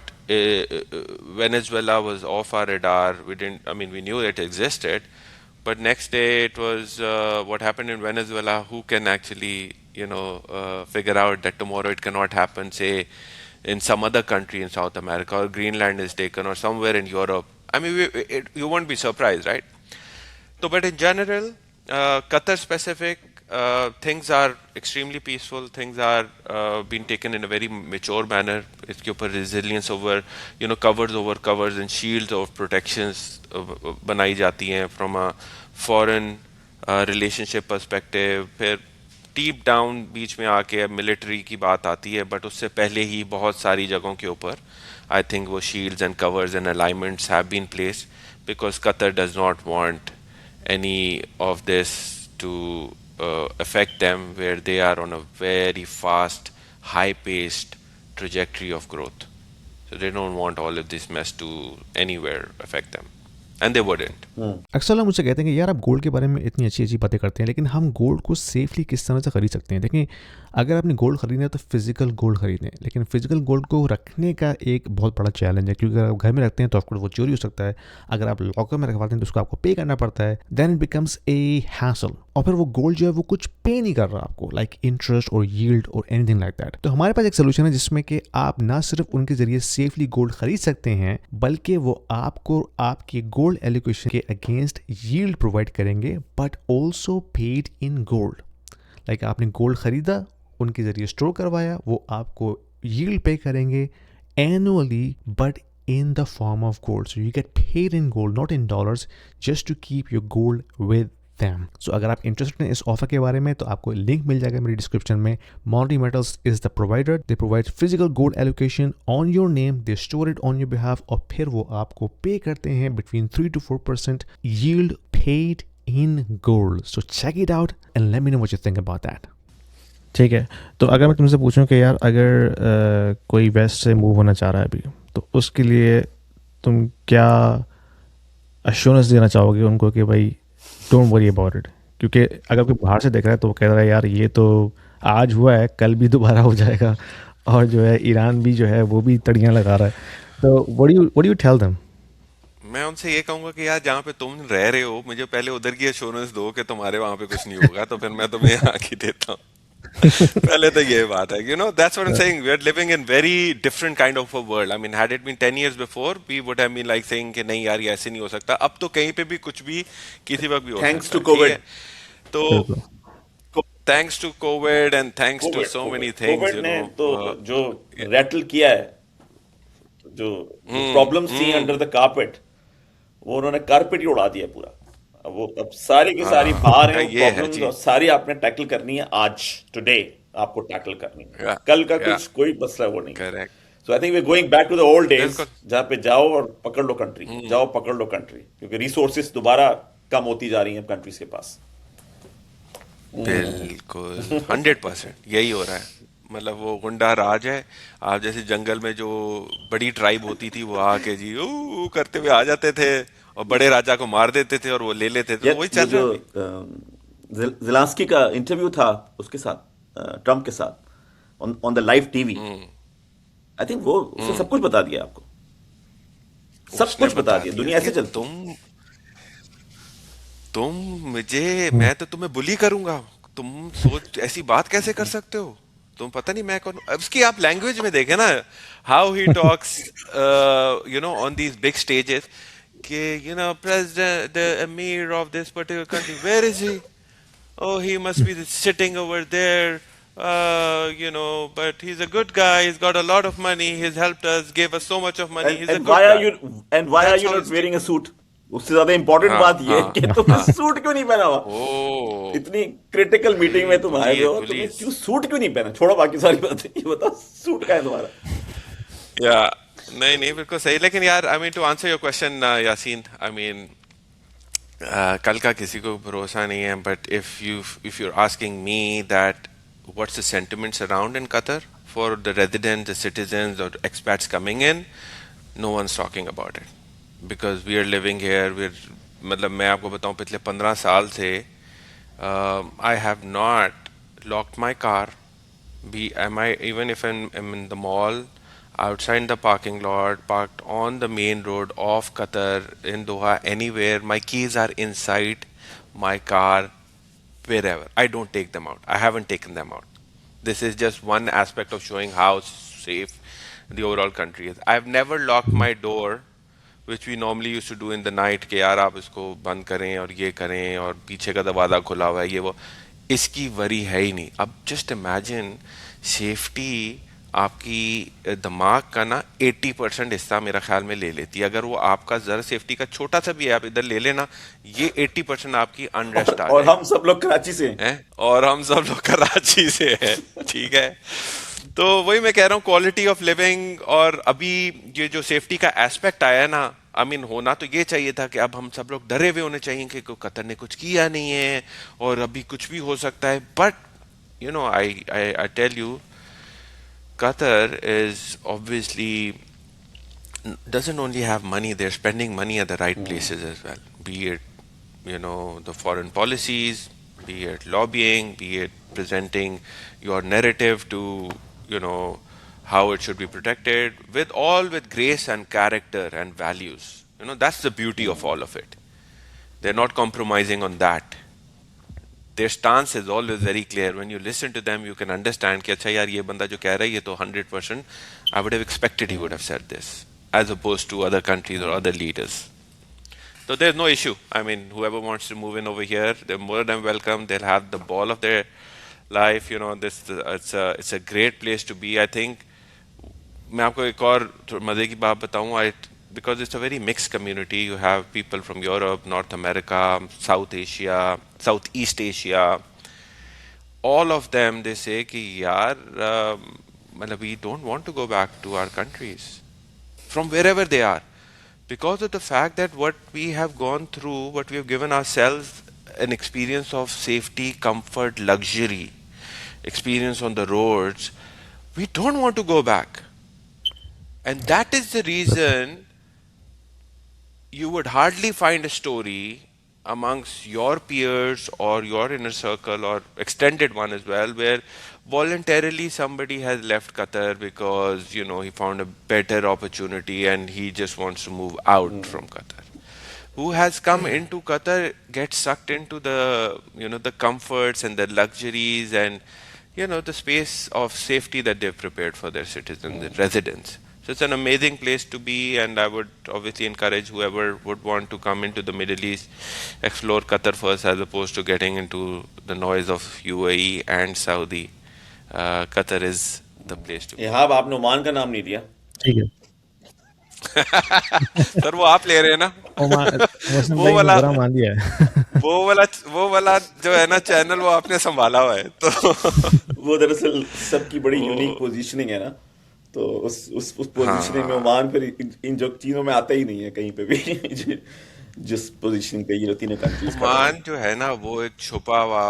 Venezuela was off our radar. We knew it existed, but next day it was what happened in Venezuela. Who can actually, figure out that tomorrow it cannot happen, say, in some other country in South America, or Greenland is taken, or somewhere in Europe. You won't be surprised, right? So, but in general, Qatar specific, things are extremely peaceful. Things are being taken in a very mature manner. इसके ऊपर resilience over, covers over covers and shields of protections बनाई जाती हैं from a foreign relationship perspective. फिर deep down बीच में आके military की बात आती है, but उससे पहले ही बहुत सारी जगहों के ऊपर I think वो shields and covers and alignments have been placed because Qatar does not want any of this to affect them, where they are on a very fast, high-paced trajectory of growth. So they don't want all of this mess to anywhere affect them. And they wouldn't. अक्सर लोग मुझसे कहते हैं कि यार आप gold के बारे में इतनी अच्छी अच्छी बातें करते हैं, लेकिन हम गोल्ड को सेफली किस तरह से खरीद सकते हैं। देखें, अगर आपने गोल्ड खरीदना है तो फिजिकल गोल्ड खरीदें, लेकिन फिजिकल गोल्ड को रखने का एक बहुत बड़ा चैलेंज है, क्योंकि अगर आप घर में रखते हैं तो आपको वो चोरी हो सकता है। अगर आप लॉकर में रखवाते हैं तो उसको आपको पे करना पड़ता है, then it becomes a hassle. और फिर वो गोल्ड जो है वो कुछ पे नहीं कर रहा आपको, लाइक इंटरेस्ट और यील्ड और एनीथिंग लाइक दैट। तो हमारे पास एक सोल्यूशन है जिसमें कि आप ना सिर्फ उनके जरिए सेफली गोल्ड खरीद सकते हैं, बल्कि वो आपको आपके गोल्ड एलोकेशन के अगेंस्ट यील्ड प्रोवाइड करेंगे, but also paid in gold. Like आपने गोल्ड खरीदा, उनके जरिए स्टोर करवाया, वो आपको यील्ड पे करेंगे annually, but in the form of gold. So you get paid in gold, not in dollars, just to keep your gold with them. So अगर आप इंटरेस्टेड हैं इस ऑफर के बारे में तो आपको लिंक मिल जाएगा मेरी डिस्क्रिप्शन में. Monty Metals is the provider. They provide physical gold allocation on your name. They store it on your behalf और फिर वो आपको पे करते हैं between 3 to 4% yield paid in gold. So check it out and let me know what you think about that. ठीक है, तो अगर मैं तुमसे पूछूं कि यार अगर कोई वेस्ट से मूव होना चाह रहा है अभी, तो उसके लिए तुम क्या अश्योरेंस देना चाहोगे उनको कि भाई डोंट वरी अबाउट इट? क्योंकि अगर कोई बाहर से देख रहा है तो वो कह रहा है यार ये तो आज हुआ है, कल भी दोबारा हो जाएगा, और जो है ईरान भी जो है वो भी तड़ियाँ लगा रहा है, तो what do you tell them? मैं उनसे ये कहूंगा कि यार जहाँ पे तुम रह रहे हो मुझे पहले उधर की एश्योरेंस दो कि तुम्हारे वहाँ पे कुछ नहीं होगा, तो फिर मैं तुम्हें यहाँ की देता हूँ. पहले तो ये बात है, that's what I'm saying. We are living in very different kind of a world. I mean, had it been 10 years before, we would have been like saying कि नहीं यार ये ऐसे नहीं हो सकता. अब तो कहीं पे भी कुछ भी किसी वक्त भी हो सकता है. Thanks to COVID. तो thanks to COVID and thanks to so many things, COVID ने तो जो रैटल किया है, जो प्रॉब्लम्स थी अंडर द कारपेट, वो उन्होंने कारपेट ही उड़ा दिया पूरा। अब सारी की सारी बाहर है, हाँ वो ये है प्रॉब्लम्स जी। और सारी आपने टैकल करनी है आज, टुडे आपको टैकल करनी है, या कल का या कुछ कोई मसला वो नहीं है। Correct. So I think we going back to the old days, बिल्कुल। जहाँ पे जाओ और पकड़ लो कंट्री, हम्म। जाओ पकड़ लो कंट्री, क्योंकि रिसोर्सेस दोबारा कम होती जा रही हैं कंट्रीज के पास। बिल्कुल 100% यही हो रहा है। मतलब वो गुंडा राज है। आप जैसे जंगल में जो बड़ी ट्राइब होती थी वो आके जी ऊ करते हुए आ जाते थे और बड़े राजा को मार देते थे और वो ले लेते थे, तो यार वही ये चल रहा जो है अभी। जिलांस्की का इंटरव्यू था उसके साथ, ट्रम्प के साथ, on the live TV, hmm. I think वो उसने सब हम्म। कुछ बता दिया आपको, सब उसने कुछ बता बता दिया, दिया दुनिया कि ऐसे चलती है। तुम मुझे हम्म, मैं तो तुम्हें बुली करूंगा। तुम सोच ऐसी बात कैसे कर सकते हो? तुम पता नहीं मैं कौन हूं। अब उसकी आप लैंग्वेज में देखे ना, how he talks on these big stages कि president the emir of this particular country, where is he? Oh, he must be sitting over there. But he's a good guy. He's got a lot of money. He's helped us, gave us so much of money. He's a and good why are guy. You and why are That's you how not he's wearing a treated. Suit? उससे ज्यादा important हाँ, बात ये है हाँ, कि तुमने हाँ. सूट क्यों नहीं पहना हुआ? Oh, इतनी क्रिटिकल मीटिंग में तुम आए हुए हो, तुमने police. क्यों सूट क्यों नहीं पहना? छोड़ो बाकी सारी बातें, ये बताओ सूट का है तुम्हारा। Yeah. नहीं नहीं बिल्कुल सही, लेकिन यार I mean to answer your question Yasin, I mean कल का किसी को भरोसा नहीं है, but if you are asking me that what's the sentiments around in Qatar for the residents, the citizens और expats coming in, no one's talking about it because we are living here. We मतलब मैं आपको बताऊं पिछले 15 साल से I have not locked my car, be am I even if I'm in the mall, outside the parking lot, parked on the main road of Qatar, in Doha, anywhere, my keys are inside my car, wherever. I don't take them out. I haven't taken them out. This is just one aspect of showing how safe the overall country is. I've never locked my door, which we normally used to do in the night कि यार आप इसको बंद करें और ये करें और पीछे का दरवाज़ा खुला हुआ है ये वो। इसकी वरी है ही नहीं। अब जस्ट इमेजिन सेफ्टी आपकी दिमाग का ना 80% हिस्सा मेरा ख्याल में ले लेती है। अगर वो आपका जरा सेफ्टी का छोटा सा भी है आप इधर ले लेना, ये 80% आपकी अनरेस्ट आ और हम जाएगी। सब लोग कराची से हैं। हैं और हम सब लोग कराची से हैं, ठीक है। तो वही मैं कह रहा हूँ, क्वालिटी ऑफ लिविंग। और अभी ये जो सेफ्टी का एस्पेक्ट आया है ना, आई मीन होना तो ये चाहिए था कि अब हम सब लोग डरे हुए होने चाहिए कि कतर ने कुछ किया नहीं है और अभी कुछ भी हो सकता है। But I tell you, Qatar is obviously doesn't only have money, they're spending money at the right places as well. Be it, the foreign policies, be it lobbying, be it presenting your narrative to, how it should be protected, with grace and character and values. That's the beauty of all of it. They're not compromising on that. Their stance is always very clear. When you listen to them, you can understand कि अच्छा यार ये बंदा जो कह रहा है ये तो 100% I would have expected he would have said this, as opposed to other countries or other leaders. So there's no issue. I mean, whoever wants to move in over here, they're more than welcome. They'll have the ball of their life. It's a great place to be. I think मैं आपको एक और मजे की बात बताऊं, because it's a very mixed community. You have people from Europe, North America, South Asia, Southeast Asia. All of them, they say कि यार मतलब we don't want to go back to our countries from wherever they are, because of the fact that what we have gone through, what we have given ourselves an experience of safety, comfort, luxury, experience on the roads. We don't want to go back. And that is the reason you would hardly find a story amongst your peers or your inner circle or extended one as well where voluntarily somebody has left Qatar because he found a better opportunity and he just wants to move out from Qatar. Who has come into Qatar gets sucked into the the comforts and the luxuries and the space of safety that they've prepared for their citizens and residents. So it's an amazing place to be, and I would obviously encourage whoever would want to come into the Middle East, explore Qatar first as opposed to getting into the noise of UAE and Saudi. Qatar is the place to be. यहाँ अब आपने Oman का नाम नहीं दिया। ठीक है। Sir वो आप ले रहे हैं ना। ओमान मोहसिन वो भाई ने वाला बुरा मान दिया है। वो वाला जो है ना चैनल, वो आपने संभाला हुआ है तो वो दरअसल सबकी बड़ी यूनिक वो पोजीशनिंग है ना, तो उस पोजीशनिंग में हाँ, ओमान फिर इन जो चीजों में आता ही नहीं है कहीं पे भी जिस पोजीशनिंग पे ये तीनों कंट्रीज कर रहे हैं। ओमान जो है ना वो एक छुपा हुआ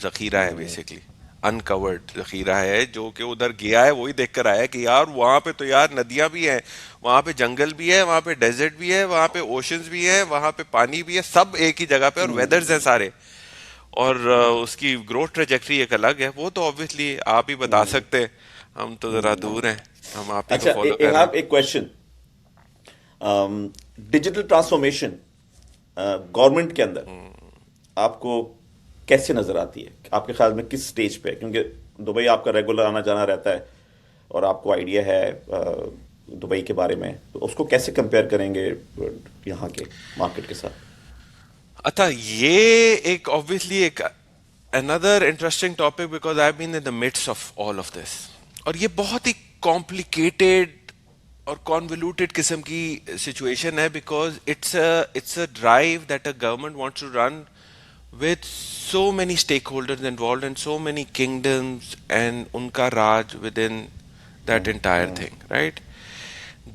जखीरा है, बेसिकली अनकवर्ड जखीरा है, जो कि उधर गया है वही देख कर आया है कि यार वहां पे तो यार नदियां भी हैं, वहां पे जंगल भी है, वहां पे डेजर्ट भी है, वहां पे ओशंस भी है, वहां पे पानी भी है, सब एक ही जगह पे, और वेदर्स हैं सारे। और उसकी ग्रोथ ट्रेजेक्टरी एक अलग है। वो तो ऑब्वियसली आप ही बता सकते हैं, हम तो जरा दूर हैं, हम आप ही को अच्छा, फॉलो आई कर रहे हैव हैं। एक क्वेश्चन। डिजिटल ट्रांसफॉर्मेशन गवर्नमेंट के अंदर आपको कैसे नजर आती है? आपके ख्याल में किस स्टेज पे है? क्योंकि दुबई आपका रेगुलर आना जाना रहता है और आपको आइडिया है दुबई के बारे में, तो उसको कैसे कंपेयर करेंगे यहाँ के मार्केट के साथ? अच्छा, ये एक ऑब्वियसली एक another interesting topic, because I been in the midst of all of this. और ये बहुत ही कॉम्प्लिकेटेड और कॉन्वोल्यूटेड किस्म की सिचुएशन है, because it's a drive that a government wants to run with so many stakeholders involved and so many kingdoms and unka raj within that entire thing, right?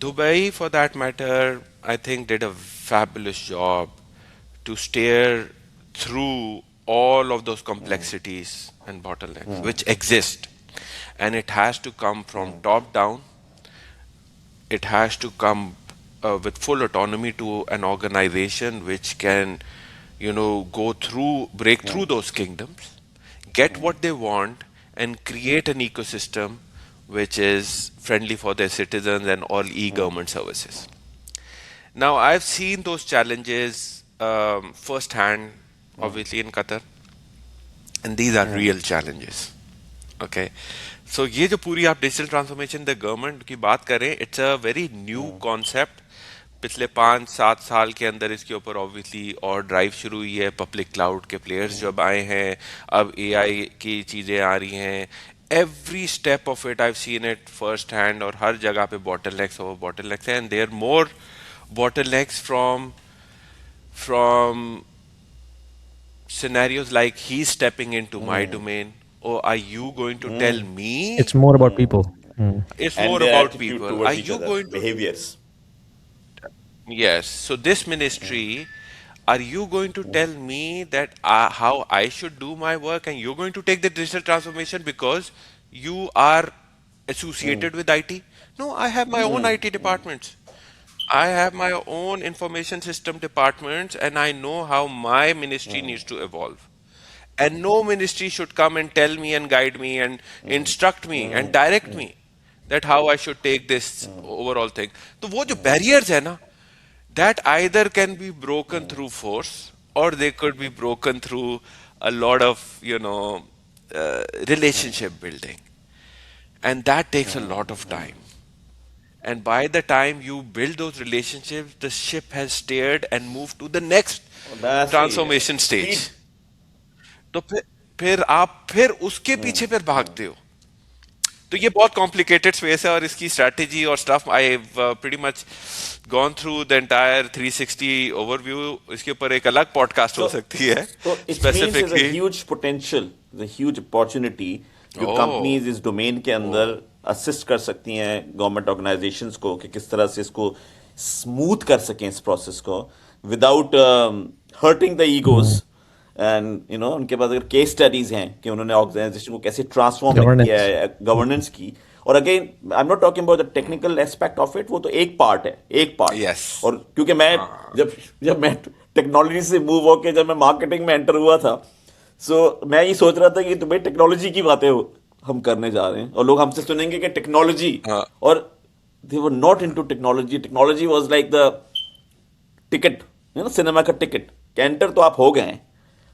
Dubai, for that matter, I think did a fabulous job to steer through all of those complexities and bottlenecks which exist. And it has to come from top down. It has to come with full autonomy to an organization which can, go through, break through those kingdoms, get what they want, and create an ecosystem which is friendly for their citizens and all e-government services. Now, I've seen those challenges firsthand, obviously in Qatar, and these are real challenges. Okay, so ये जो पूरी आप digital transformation the government की बात करें, it's a very new concept. पिछले 5-7 साल के अंदर इसके ऊपर ऑब्वियसली और ड्राइव शुरू हुई है, पब्लिक क्लाउड के प्लेयर्स जब आए हैं, अब एआई की चीज़ें आ रही हैं, every step of it I seen it first hand, और हर जगह पे बॉटलनेक्स और बॉटलनेक्स हैं, and there more bottlenecks from scenarios like he's stepping into my domain. Oh, are you going to tell me? It's more about people. It's And more their about attitude people. Are towards each you other, going to? behaviors. Yes. So this ministry, are you going to tell me that how I should do my work, and you're going to take the digital transformation because you are associated with IT? No, I have my own IT departments. I have my own information system departments, and I know how my ministry needs to evolve. And no ministry should come and tell me and guide me and instruct me and direct me that how I should take this overall thing. तो वो जो barriers है ना, that either can be broken through force, or they could be broken through a lot of, relationship building. And that takes a lot of time. And by the time you build those relationships, the ship has steered and moved to the next बस वही है, transformation speed. Stage. तो फिर आप फिर उसके पीछे फिर भागते हो। तो ये बहुत कॉम्प्लिकेटेड स्पेस है, और इसकी स्ट्रैटेजी और stuff I pretty much gone through the entire 360 overview. इसके ऊपर एक अलग पॉडकास्ट हो So, सकती है so it means there's a specifically. huge potential, there's a huge opportunity जो ओह, कंपनीज इस डोमेन के अंदर असिस्ट कर सकती हैं गवर्नमेंट ऑर्गेनाइजेशंस को कि किस तरह से इसको स्मूथ कर सकें इस प्रोसेस को without hurting the egos. And उनके पास अगर केस स्टडीज हैं कि उन्होंने ऑर्गेनाइजेशन को कैसे ट्रांसफॉर्म किया Governance. है गवर्नेंस की। और again I am not talking about the technical aspect of it, वो तो एक पार्ट है, एक पार्ट। यस, और क्योंकि मैं जब मैं टेक्नोलॉजी से मूव होके जब मैं मार्केटिंग में एंटर हुआ था, सो मैं ये सोच रहा था कि तुम्हें टेक्नोलॉजी की बातें हम करने जा रहे हैं और लोग हमसे सुनेंगे कि टेक्नोलॉजी, हाँ, और they were not into technology. Technology was like the ticket, cinema का टिकट, कैंटर तो आप हो गए हैं,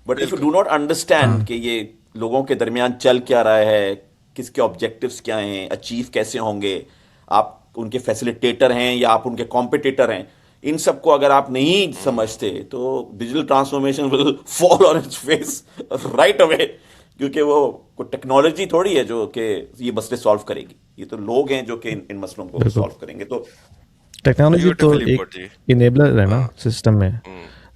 but if you do not understand कि ये लोगों के दरमियान चल क्या रहा है, किसके ऑब्जेक्टिव्स क्या हैं, अचीव कैसे होंगे, आप उनके फैसिलिटेटर हैं या आप उनके कॉम्पिटिटर हैं, इन सबको अगर आप नहीं समझते तो digital transformation will fall on its face right away. क्योंकि वो टेक्नोलॉजी थोड़ी है जो कि ये मसले सॉल्व करेगी, ये तो लोग हैं जो कि इन मसलों को बिल्कुल। सॉल्व करेंगे। तो टेक्नोलॉजी तो ब्यूटिफुली एक पुट जी. इनेबलर है ना हाँ. सिस्टम में,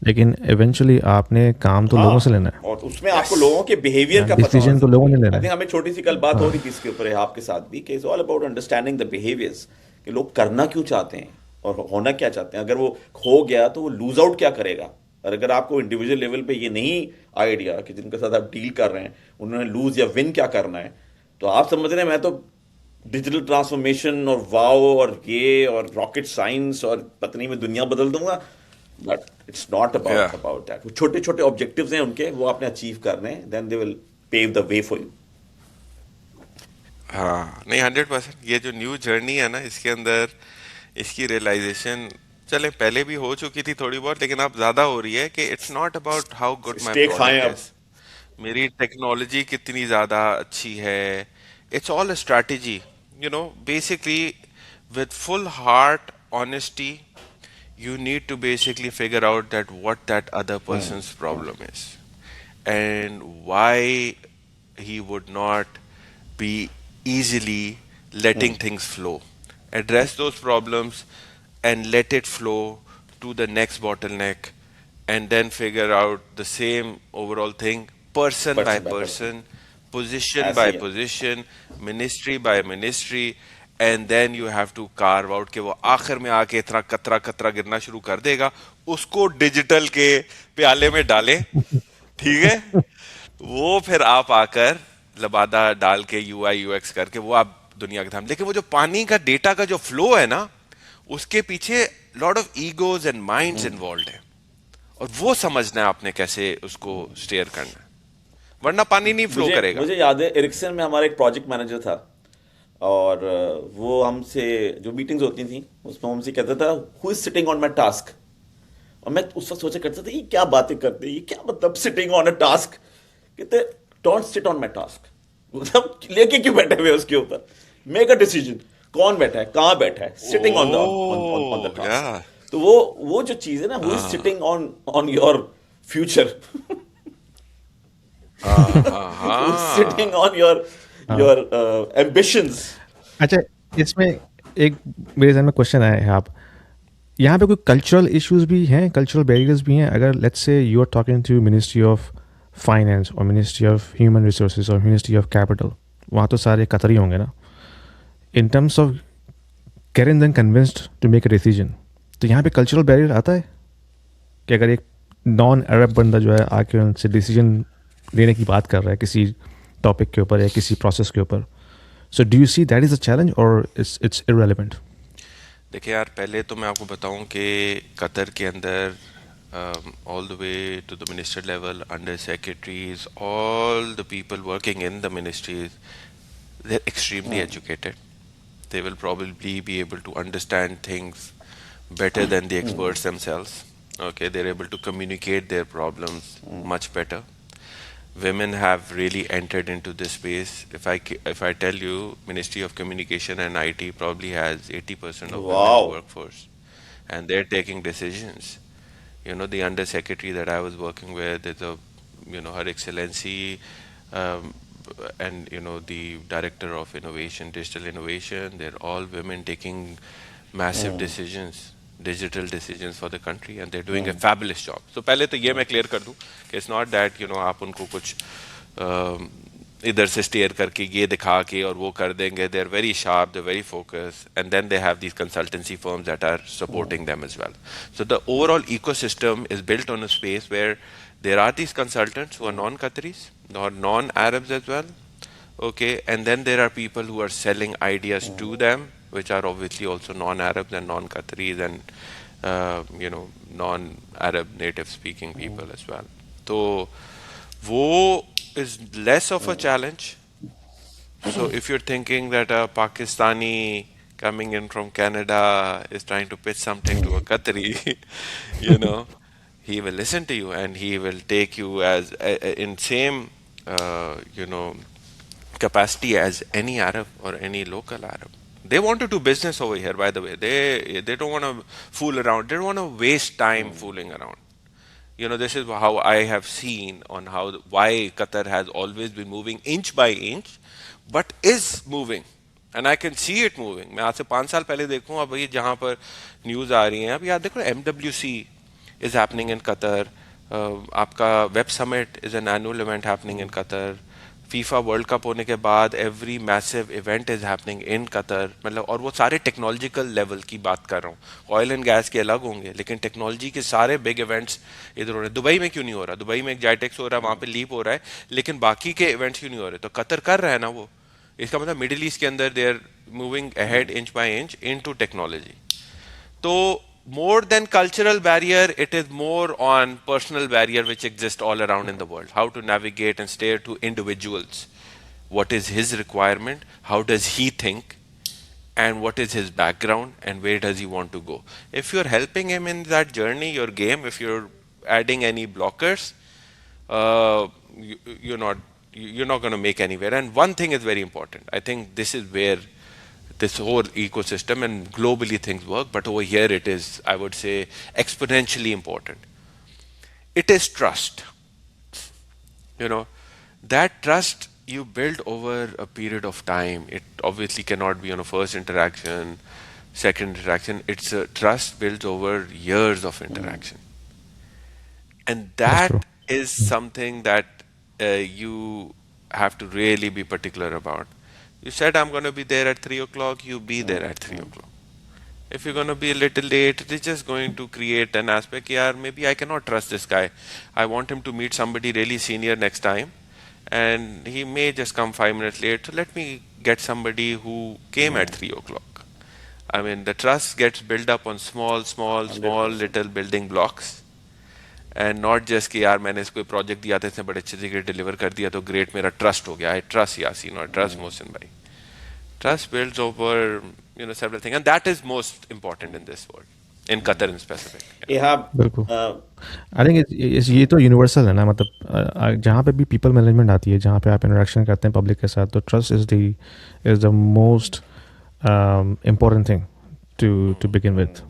लेकिन इवेंचुअली आपने काम तो लोगों से हाँ, लेना है, और उसमें आपको लोगों के बिहेवियर का पता होना डिसीजन तो लोगों ने जरूरी है. लेना आई थिंक है। हमें छोटी सी कल बात हो रही हाँ थी इसके ऊपर है आपके साथ भी, कि it's all about understanding the behaviours, कि लोग करना क्यों चाहते हैं और होना क्या चाहते हैं. अगर वो खो गया तो वो लूज आउट क्या करेगा. और अगर आपको इंडिविजुअल लेवल पे ये नहीं आइडिया कि जिनके साथ आप डील कर रहे हैं उन्होंने लूज या विन क्या करना है, तो आप समझ रहे हैं मैं तो डिजिटल ट्रांसफॉर्मेशन और वाओ और ये और रॉकेट साइंस और पता नहीं मैं दुनिया बदल दूंगा. But it's not Yeah. About that. वो छोटे छोटे ऑब्जेक्टिव्स हैं उनके, वो आपने अचीव करने हैं, then they will pave the way for you. हाँ, नहीं 100%. ये जो न्यू जर्नी है ना, इसके अंदर इसकी रियलाइजेशन चले पहले भी हो चुकी थी थोड़ी बहुत, लेकिन अब ज्यादा हो रही है कि it's not about how good my stake खाएं प्रोडक्ट अब. इज, मेरी टेक्नोलॉजी कितनी ज्यादा अच्छी है. It's all a strategy, you know, basically with full heart honesty you need to basically figure out that what that other person's problem is and why he would not be easily letting things flow. Address those problems and let it flow to the next bottleneck, and then figure out the same overall thing, person by person by person. person, position ऐसे by ही है. position, ministry by ministry, and then you have to carve out कि वो आखिर में आके इतना कतरा कतरा गिरना शुरू कर देगा, उसको डिजिटल के प्याले में डालें. ठीक है, वो फिर आप आकर लबादा डाल के यूआई यूएक्स करके वो आप दुनिया के सामने. लेकिन वो जो पानी का डेटा का जो फ्लो है ना, उसके पीछे lot of egos and minds involve है, और वो समझना है आपने कैसे उसको स्टेयर करना है, वरना पानी नहीं फ्लो मुझे करेगा. मुझे याद है एरिक्सन में हमारा एक प्रोजेक्ट मैनेजर था, और वो हमसे जो मीटिंग्स होती थी उसमें हमसे कहता था who is sitting on my task. और मैं उस वक्त सोचा करता था ये क्या बातें करते हैं, ये क्या मतलब सिटिंग ऑन अ टास्क. कहते don't sit on my task, मतलब लेके क्यों बैठे हुए उसके ऊपर. मेक अ डिसीजन, कौन बैठा है, कहाँ बैठा है, sitting on the on the या टास्क. तो वो जो चीज है ना, who is sitting on on your future, who is sitting on your your ambitions. अच्छा, इसमें एक मेरे ज़हन में क्वेश्चन आया है, आप यहाँ पे कोई कल्चरल इश्यूज भी हैं, कल्चरल बैरियर्स भी हैं? अगर let's say you are talking to ministry of finance और मिनिस्ट्री ऑफ ह्यूमन रिसोर्सेज और मिनिस्ट्री ऑफ कैपिटल, वहाँ तो सारे कतरी होंगे ना, in terms of getting them convinced to make a decision. तो यहाँ पे कल्चरल बैरियर आता है कि अगर एक नॉन अरब बंदा जो है आके उनसे डिसीजन लेने की बात कर रहा है किसी टॉपिक के ऊपर या किसी प्रोसेस के ऊपर, so do you see that is a challenge और इट्स इररेलेवेंट? देखिए यार, पहले तो मैं आपको बताऊं कि कतर के अंदर all the way to the minister level, under secretaries, all the people working in the ministries, they're extremely educated. They will probably be able to understand things better than the experts themselves. Okay, they're able to communicate their problems much better. Women have really entered into this space. If I tell you, Ministry of Communication and IT probably has 80% of women Wow. workforce, and they're taking decisions. You know, the under secretary that I was working with is Her Excellency, um, and the director of innovation, digital innovation. They're all women taking massive decisions, digital decisions for the country, and they're doing a fabulous job. So पहले तो ये मैं clear कर दूं कि it's not that आप उनको कुछ इधर से steer करके ये दिखा के और वो कर देंगे. They're very sharp, they're very focused, and then they have these consultancy firms that are supporting them as well. So the overall ecosystem is built on a space where there are these consultants who are non-Qataris or non-Arabs as well. Okay, and then there are people who are selling ideas to them, which are obviously also non-Arabs and non-Qataris and non-Arab native speaking people as well. So wo is less of a challenge. So if you're thinking that a Pakistani coming in from Canada is trying to pitch something to a Qatari, he will listen to you and he will take you as in same capacity as any Arab or any local Arab. They want to do business over here, by the way. They don't want to fool around. They don't want to waste time fooling around. This is how I have seen on why Qatar has always been moving inch by inch, but is moving. And I can see it moving. मैं आज से 5 साल पहले देखूं, अब ये जहां पर न्यूज आ रही है, अब यार देखो MWC is happening in Qatar. आपका web summit is an annual event happening in Qatar. FIFA World Cup होने के बाद every massive event is happening in Qatar. मतलब, और वो सारे टेक्नोलॉजिकल लेवल की बात कर रहा हूँ. ऑयल एंड गैस के अलग होंगे, लेकिन टेक्नोलॉजी के सारे बिग इवेंट्स इधर हो रहे हैं. दुबई में क्यों नहीं हो रहा? दुबई में एक जाइटेक्स हो रहा है, वहाँ पे लीप हो रहा है, लेकिन बाकी के इवेंट्स क्यों नहीं हो रहे? तो कतर कर रहा है ना वो. इसका मतलब मिडिल ईस्ट के अंदर they are moving ahead inch by inch into technology. तो more than cultural barrier, it is more on personal barrier which exist all around in the world. How to navigate and stay to individuals. What is his requirement? How does he think? And what is his background? And where does he want to go? If you're helping him in that journey, your game, if you're adding any blockers, you're not going to make anywhere. And one thing is very important. I think this is where this whole ecosystem and globally things work, but over here it is, I would say, exponentially important. It is trust. You know, that trust you build over a period of time. It obviously cannot be on a first interaction, second interaction. It's a trust built over years of interaction. And That's that true. is something that you have to really be particular about. You said I'm going to be there at 3 o'clock, you be there at 3 o'clock. If you're going to be a little late, it is just going to create an aspect, yeah, maybe I cannot trust this guy. I want him to meet somebody really senior next time, and he may just come 5 minutes late. So let me get somebody who came at 3 o'clock. I mean, the trust gets built up on small 100%. little building blocks. And not just कि यार मैंने इसको project दिया था, इसने बड़े अच्छे से डिलीवर कर दिया तो ग्रेट, मेरा ट्रस्ट हो गया. आई ट्रस्ट यासीन और ट्रस्ट मोहसिन भाई. Trust builds over, several things, and that is most important in this world, in Qatar in specific. Yeah. बिल्कुल. आई थिंक ये तो यूनिवर्सल है ना. मतलब जहाँ पे भी पीपल मैनेजमेंट आती है, जहाँ पे आप इंटरेक्शन करते हैं पब्लिक के साथ, तो trust is the most important thing to begin with.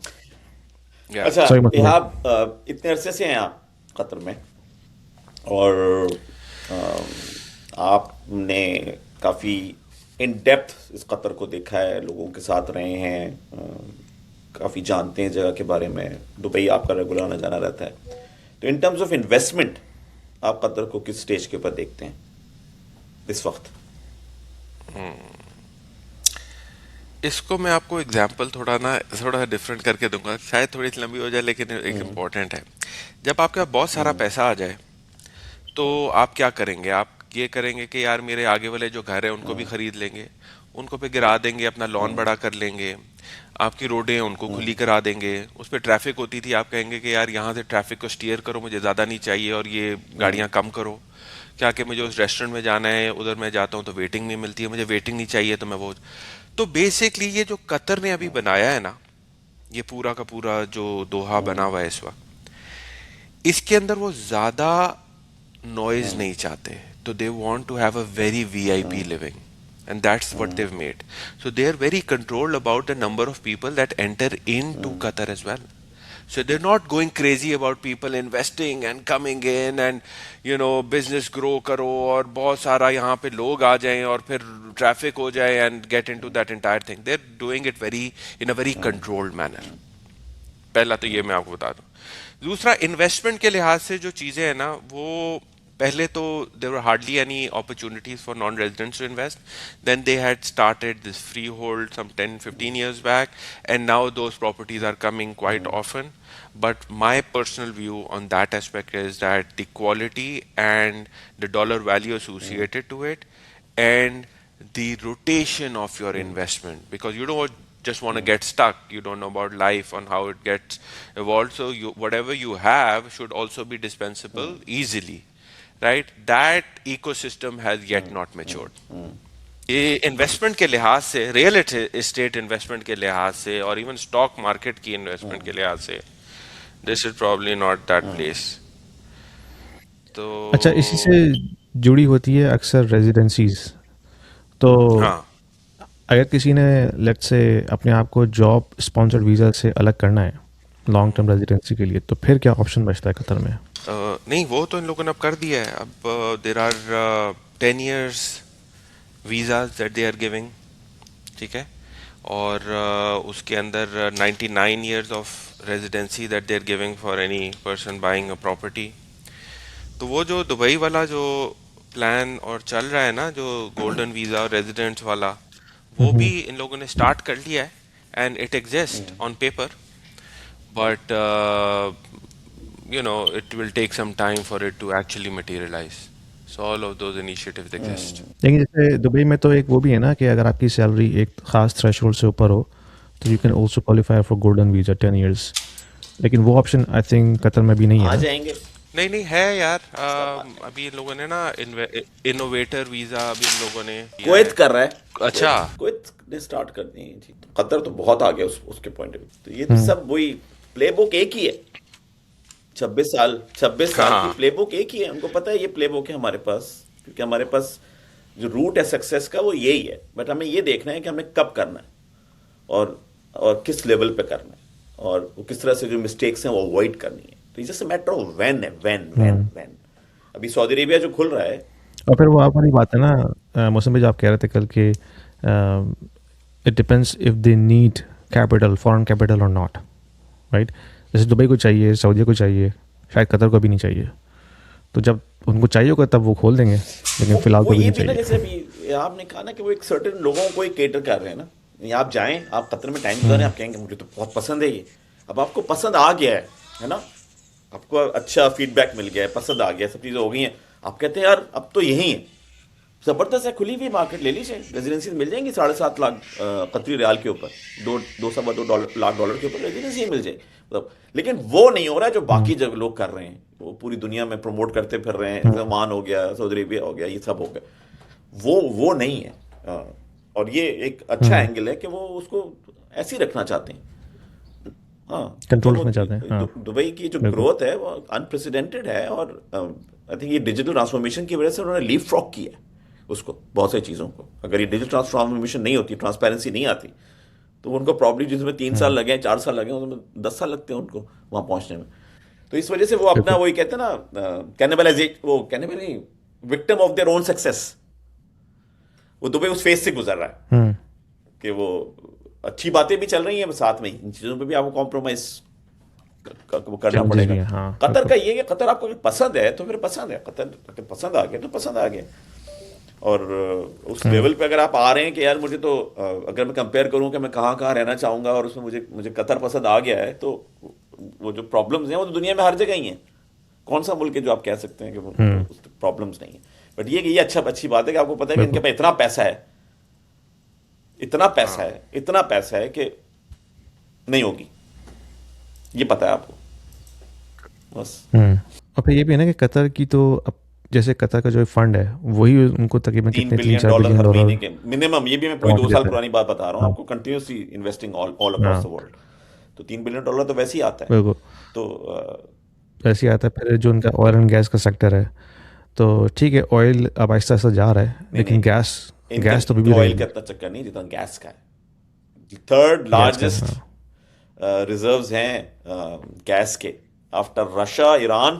Yeah. अच्छा, Sorry, मतलब- आप इतने अरसे से हैं आप कतर में, और आपने काफ़ी इन डेप्थ इस कतर को देखा है, लोगों के साथ रहे हैं, काफ़ी जानते हैं जगह के बारे में. दुबई आपका रेगुलर आना जाना रहता है. तो इन टर्म्स ऑफ इन्वेस्टमेंट आप कतर को किस स्टेज के ऊपर देखते हैं इस वक्त? इसको मैं आपको एग्जाम्पल थोड़ा डिफरेंट करके दूंगा, शायद थोड़ी सी लंबी हो जाए, लेकिन एक इम्पोर्टेंट है. जब आपके पास बहुत सारा पैसा आ जाए तो आप क्या करेंगे? आप ये करेंगे कि यार मेरे आगे वाले जो घर है उनको भी खरीद लेंगे, उनको पे गिरा देंगे, अपना लॉन बड़ा कर लेंगे, आपकी रोडें हैं उनको खुली करा देंगे. उस पर ट्रैफिक होती थी, आप कहेंगे कि यार यहाँ से ट्रैफिक को स्टीयर करो, मुझे ज़्यादा नहीं चाहिए, और ये गाड़ियाँ कम करो. क्या कि मुझे उस रेस्टोरेंट में जाना है, उधर मैं जाता हूँ तो वेटिंग नहीं मिलती है, मुझे वेटिंग नहीं चाहिए तो मैं वो. तो बेसिकली ये जो कतर ने अभी बनाया है ना, ये पूरा का पूरा जो दोहा बना हुआ है इस वक्त, इसके अंदर वो ज्यादा नॉइज नहीं चाहते. तो they want to have a very VIP living, and that's what they've made. So they are very controlled about the number of people that enter into Qatar as well. So they're not going crazy about people investing and coming in and business grow करो और बहुत सारा यहाँ पे लोग आ जाएं और फिर traffic हो जाए and get into that entire thing. They're doing it in a very controlled manner. पहला तो ये मैं आपको बता दूं. दूसरा, इन्वेस्टमेंट के लिहाज से जो चीज़ें हैं ना, वो पहले तो there were hardly any opportunities for non-residents to invest. Then they had started this freehold some 10-15 years back, and now those properties are coming quite often. But my personal view on that aspect is that the quality and the dollar value associated to it, and the rotation of your investment, because you don't just want to get stuck, you don't know about life on how it gets evolved, so whatever you have should also be dispensable easily. Right, that ecosystem has yet not matured. ये investment के लिहाज से, real estate investment के लिहाज से, और even stock market की investment के लिहाज से, this is probably not that place. तो अच्छा, इसी से जुड़ी होती है अक्सर रेजिडेंसीज. तो हाँ, अगर किसी ने लेट्स से अपने आप को जॉब स्पॉन्सर्ड वीज़ा से अलग करना है लॉन्ग टर्म रेजिडेंसी के लिए, तो फिर क्या ऑप्शन बचता है कतर में? नहीं, वो तो इन लोगों ने अब कर दिया है. अब there are 10 years visas that they are giving, ठीक है, और उसके अंदर 99 years of residency that they are giving for any person buying a property. तो वो जो दुबई वाला जो प्लान और चल रहा है ना, जो गोल्डन वीज़ा और रेजिडेंट्स वाला, वो भी इन लोगों ने स्टार्ट कर लिया है, and it exist on paper, but it will take some time for it to actually materialize. So all of those initiatives exist. लेकिन जैसे दुबई में तो एक वो भी है ना कि अगर आपकी सैलरी एक ख़ास थ्रेशोल्ड से ऊपर हो तो you can also qualify for golden visa 10 years, लेकिन वो ऑप्शन आई थिंक कतर में भी नहीं है आ ना? जाएंगे। नहीं नहीं है यार, अभी इन लोगों ने ना इनोवेटर वीजा अभी इन लोगों ने किया कुवैत है। कर रहा है। अच्छा। कुवैत ने स्टार्ट कर दी है। कतर तो बहुत आगे उसके पॉइंट ऑफ व्यू। तो ये तो सब वही प्लेबुक एक ही है। 26 साल हाँ। की प्लेबुक एक ही है। उनको पता है ये प्लेबुक है हमारे पास, क्योंकि हमारे पास जो रूट है सक्सेस का वो यही है। बट हमें ये देखना है कि हमें कब करना है और किस लेवल पे करना है, और वो किस तरह से जो मिस्टेक्स हैं वो अवॉइड करनी है। तो जस्ट मैटर ऑफ व्हेन है, व्हेन। अभी सऊदी अरेबिया जो खुल रहा है, और फिर वो आप वाली बात है ना मौसम में जो आप कह रहे थे कल के, it depends if they need capital, foreign capital और नॉट, राइट? जैसे दुबई को चाहिए, सऊदी को चाहिए, शायद कतर को भी नहीं चाहिए। तो जब उनको चाहिए होगा तब वो खोल देंगे, लेकिन फिलहाल वो तो भी ये नहीं भी ना, चाहिए। जैसे अभी आपने कहा ना कि वो एक सर्टेन लोगों को ही केटर कर रहे हैं ना। आप जाएं, आप कतर में टाइम गुजारें, आप कहेंगे मुझे तो बहुत पसंद है ये। अब आपको पसंद आ गया है ना, आपको अच्छा फीडबैक मिल गया है, पसंद आ गया, सब चीज़ें हो गई हैं, आप कहते हैं यार अब तो यही है, ज़बरदस्त है, खुली हुई मार्केट, ले लीजिए। रेजिडेंसी मिल जाएंगी 7.5 लाख कतरी रियाल के ऊपर, $2 लाख के ऊपर रेजिडेंसी मिल जाएगी मतलब। लेकिन वो नहीं हो रहा है जो बाकी जगह लोग कर रहे हैं, वो पूरी दुनिया में प्रमोट करते फिर रहे हैं। ओमान हो गया, सऊदी अरेबिया हो गया, ये सब हो गया, वो नहीं है। और ये एक अच्छा एंगल है कि वो उसको ऐसे ही रखना चाहते हैं। हाँ, कंट्रोल रखना चाहते हैं, हाँ। दुबई की जो ग्रोथ है वो अनप्रेसिडेंटेड है, और आई थिंक ये डिजिटल ट्रांसफॉर्मेशन की वजह से उन्होंने लीप फ्रॉग किया है उसको, बहुत सारी चीज़ों को। अगर ये डिजिटल ट्रांसफॉर्मेशन नहीं होती, ट्रांसपेरेंसी नहीं आती, तो उनको प्रॉब्लम जिसमें 3 साल लगे, 4 साल लगे, उसमें 10 साल लगते हैं उनको वहाँ पहुँचने में। तो इस वजह से वो अपना वही कहते हैं ना, cannibalisation, victim of their own success. वो दुबई उस फेज से गुजर रहा है कि वो अच्छी बातें भी चल रही हैं, साथ में इन चीज़ों पे भी आपको कॉम्प्रोमाइज करना पड़ेगा। हाँ, कतर का ये है कि कतर आपको पसंद है तो फिर पसंद है, कतर पसंद आ गया तो पसंद आ गया। और उस लेवल पे अगर आप आ रहे हैं कि यार मुझे तो अगर मैं कंपेयर करूं कि मैं कहाँ रहना चाहूँगा, और उसमें मुझे कतर पसंद आ गया है, तो वो जो प्रॉब्लम्स हैं वो तो दुनिया में हर जगह ही हैं। कौन सा मुल्क है जो आप कह सकते हैं कि वो प्रॉब्लम्स नहीं है। बट ये अच्छी बात है कि आपको पता है कि इनके पास इतना पैसा है कि नहीं होगी, ये पता है आपको बस। और फिर ये भी है ना कि कतर की तो अब जैसे कतर का जो फंड है वही उनको तकरीबन $3 कितने बिलियन 3-4 बिलियन हर डॉलर महीने के मिनिमम। ये भी मैं पूरी 2 साल देता है। पुरानी बात बता रहा हूँ आपको, continuously investing all across the world. तो $3 बिलियन तो वैसे ही आता है। बिल्कुल तो वैसे ही आता है। फिर जो उनका ऑयल एंड गैस का सेक्टर है, तो ठीक है, ऑयल अब आहिस्ता आहिस्ता जा रहा है, लेकिन गैस तो भी ऑयल रहेगी। का इतना चक्कर नहीं जितना गैस का है। थर्ड लार्जेस्ट रिजर्व्स हैं गैस के, आफ्टर रशिया, ईरान,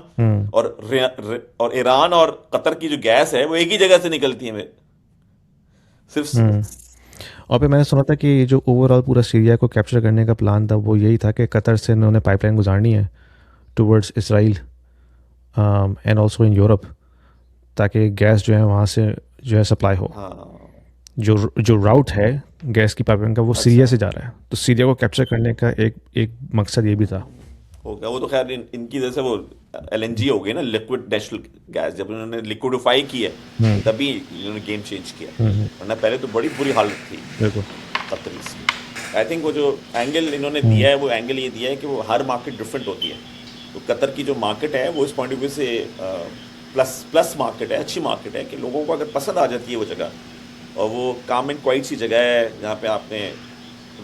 और ईरान और कतर की जो गैस है वो एक ही जगह से निकलती है सिर्फ। और फिर मैंने सुना था कि जो ओवरऑल पूरा सीरिया को कैप्चर करने का प्लान था वो यही था कि कतर से उन्होंने पाइपलाइन गुजारनी है towards Israel and also in Europe, ताकि गैस जो है वहाँ से जो है सप्लाई हो। जो राउट है गैस की पाइपलाइन का वो सीरिया से जा रहा है, तो सीरिया को कैप्चर करने का एक मकसद ये भी था। होगा वो तो खैर इनकी जैसे वो LNG हो गई ना, लिक्विड नेचुरल गैस, जब उन्होंने लिक्विडिफाई किया तभी इन्होंने गेम चेंज किया, वरना पहले तो बड़ी बुरी हालत थी कतर की। आई थिंक वो जो एंगल इन्होंने दिया है वो एंगल ये दिया है कि वो हर मार्केट डिफरेंट होती है। तो कतर की जो मार्केट है वो इस पॉइंट ऑफ व्यू से प्लस मार्केट है, अच्छी मार्केट है कि लोगों को अगर पसंद आ जाती है वो जगह, और वो काम एंड क्वाइट सी जगह है जहाँ पे आपने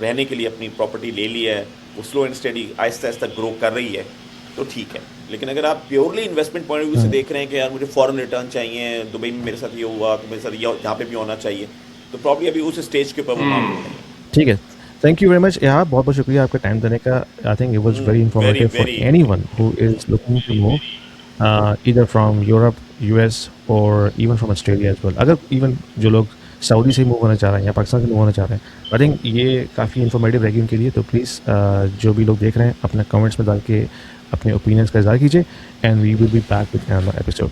रहने के लिए अपनी प्रॉपर्टी ले ली है, वो slow and steady Aahista Aahista grow कर रही है, तो ठीक है। लेकिन अगर आप purely investment point of view से देख रहे हैं कि यार मुझे फॉरेन रिटर्न चाहिए, दुबई में मेरे साथ ये हुआ तो मेरे साथ ये यहाँ पे भी होना चाहिए, तो प्रॉब्ली अभी उस स्टेज के ऊपर वो मामला है। ठीक है, थैंक यू वेरी मच यार, बहुत बहुत शुक्रिया आपका टाइम देने का। I think it was very informative for anyone who is looking to move either from Europe, US और even from Australia as well. अगर इवन जो लोग सऊदी से मूव होना चाह रहे हैं या पाकिस्तान से मूव होना चाह रहे हैं, आई थिंक ये काफ़ी इन्फॉर्मेटिव रहेगी उनके लिए, तो प्लीज़ जो भी लोग देख रहे हैं अपना कमेंट्स में डाल के अपने ओपिनियंस का इज़हार कीजिए, and we will be back with another episode.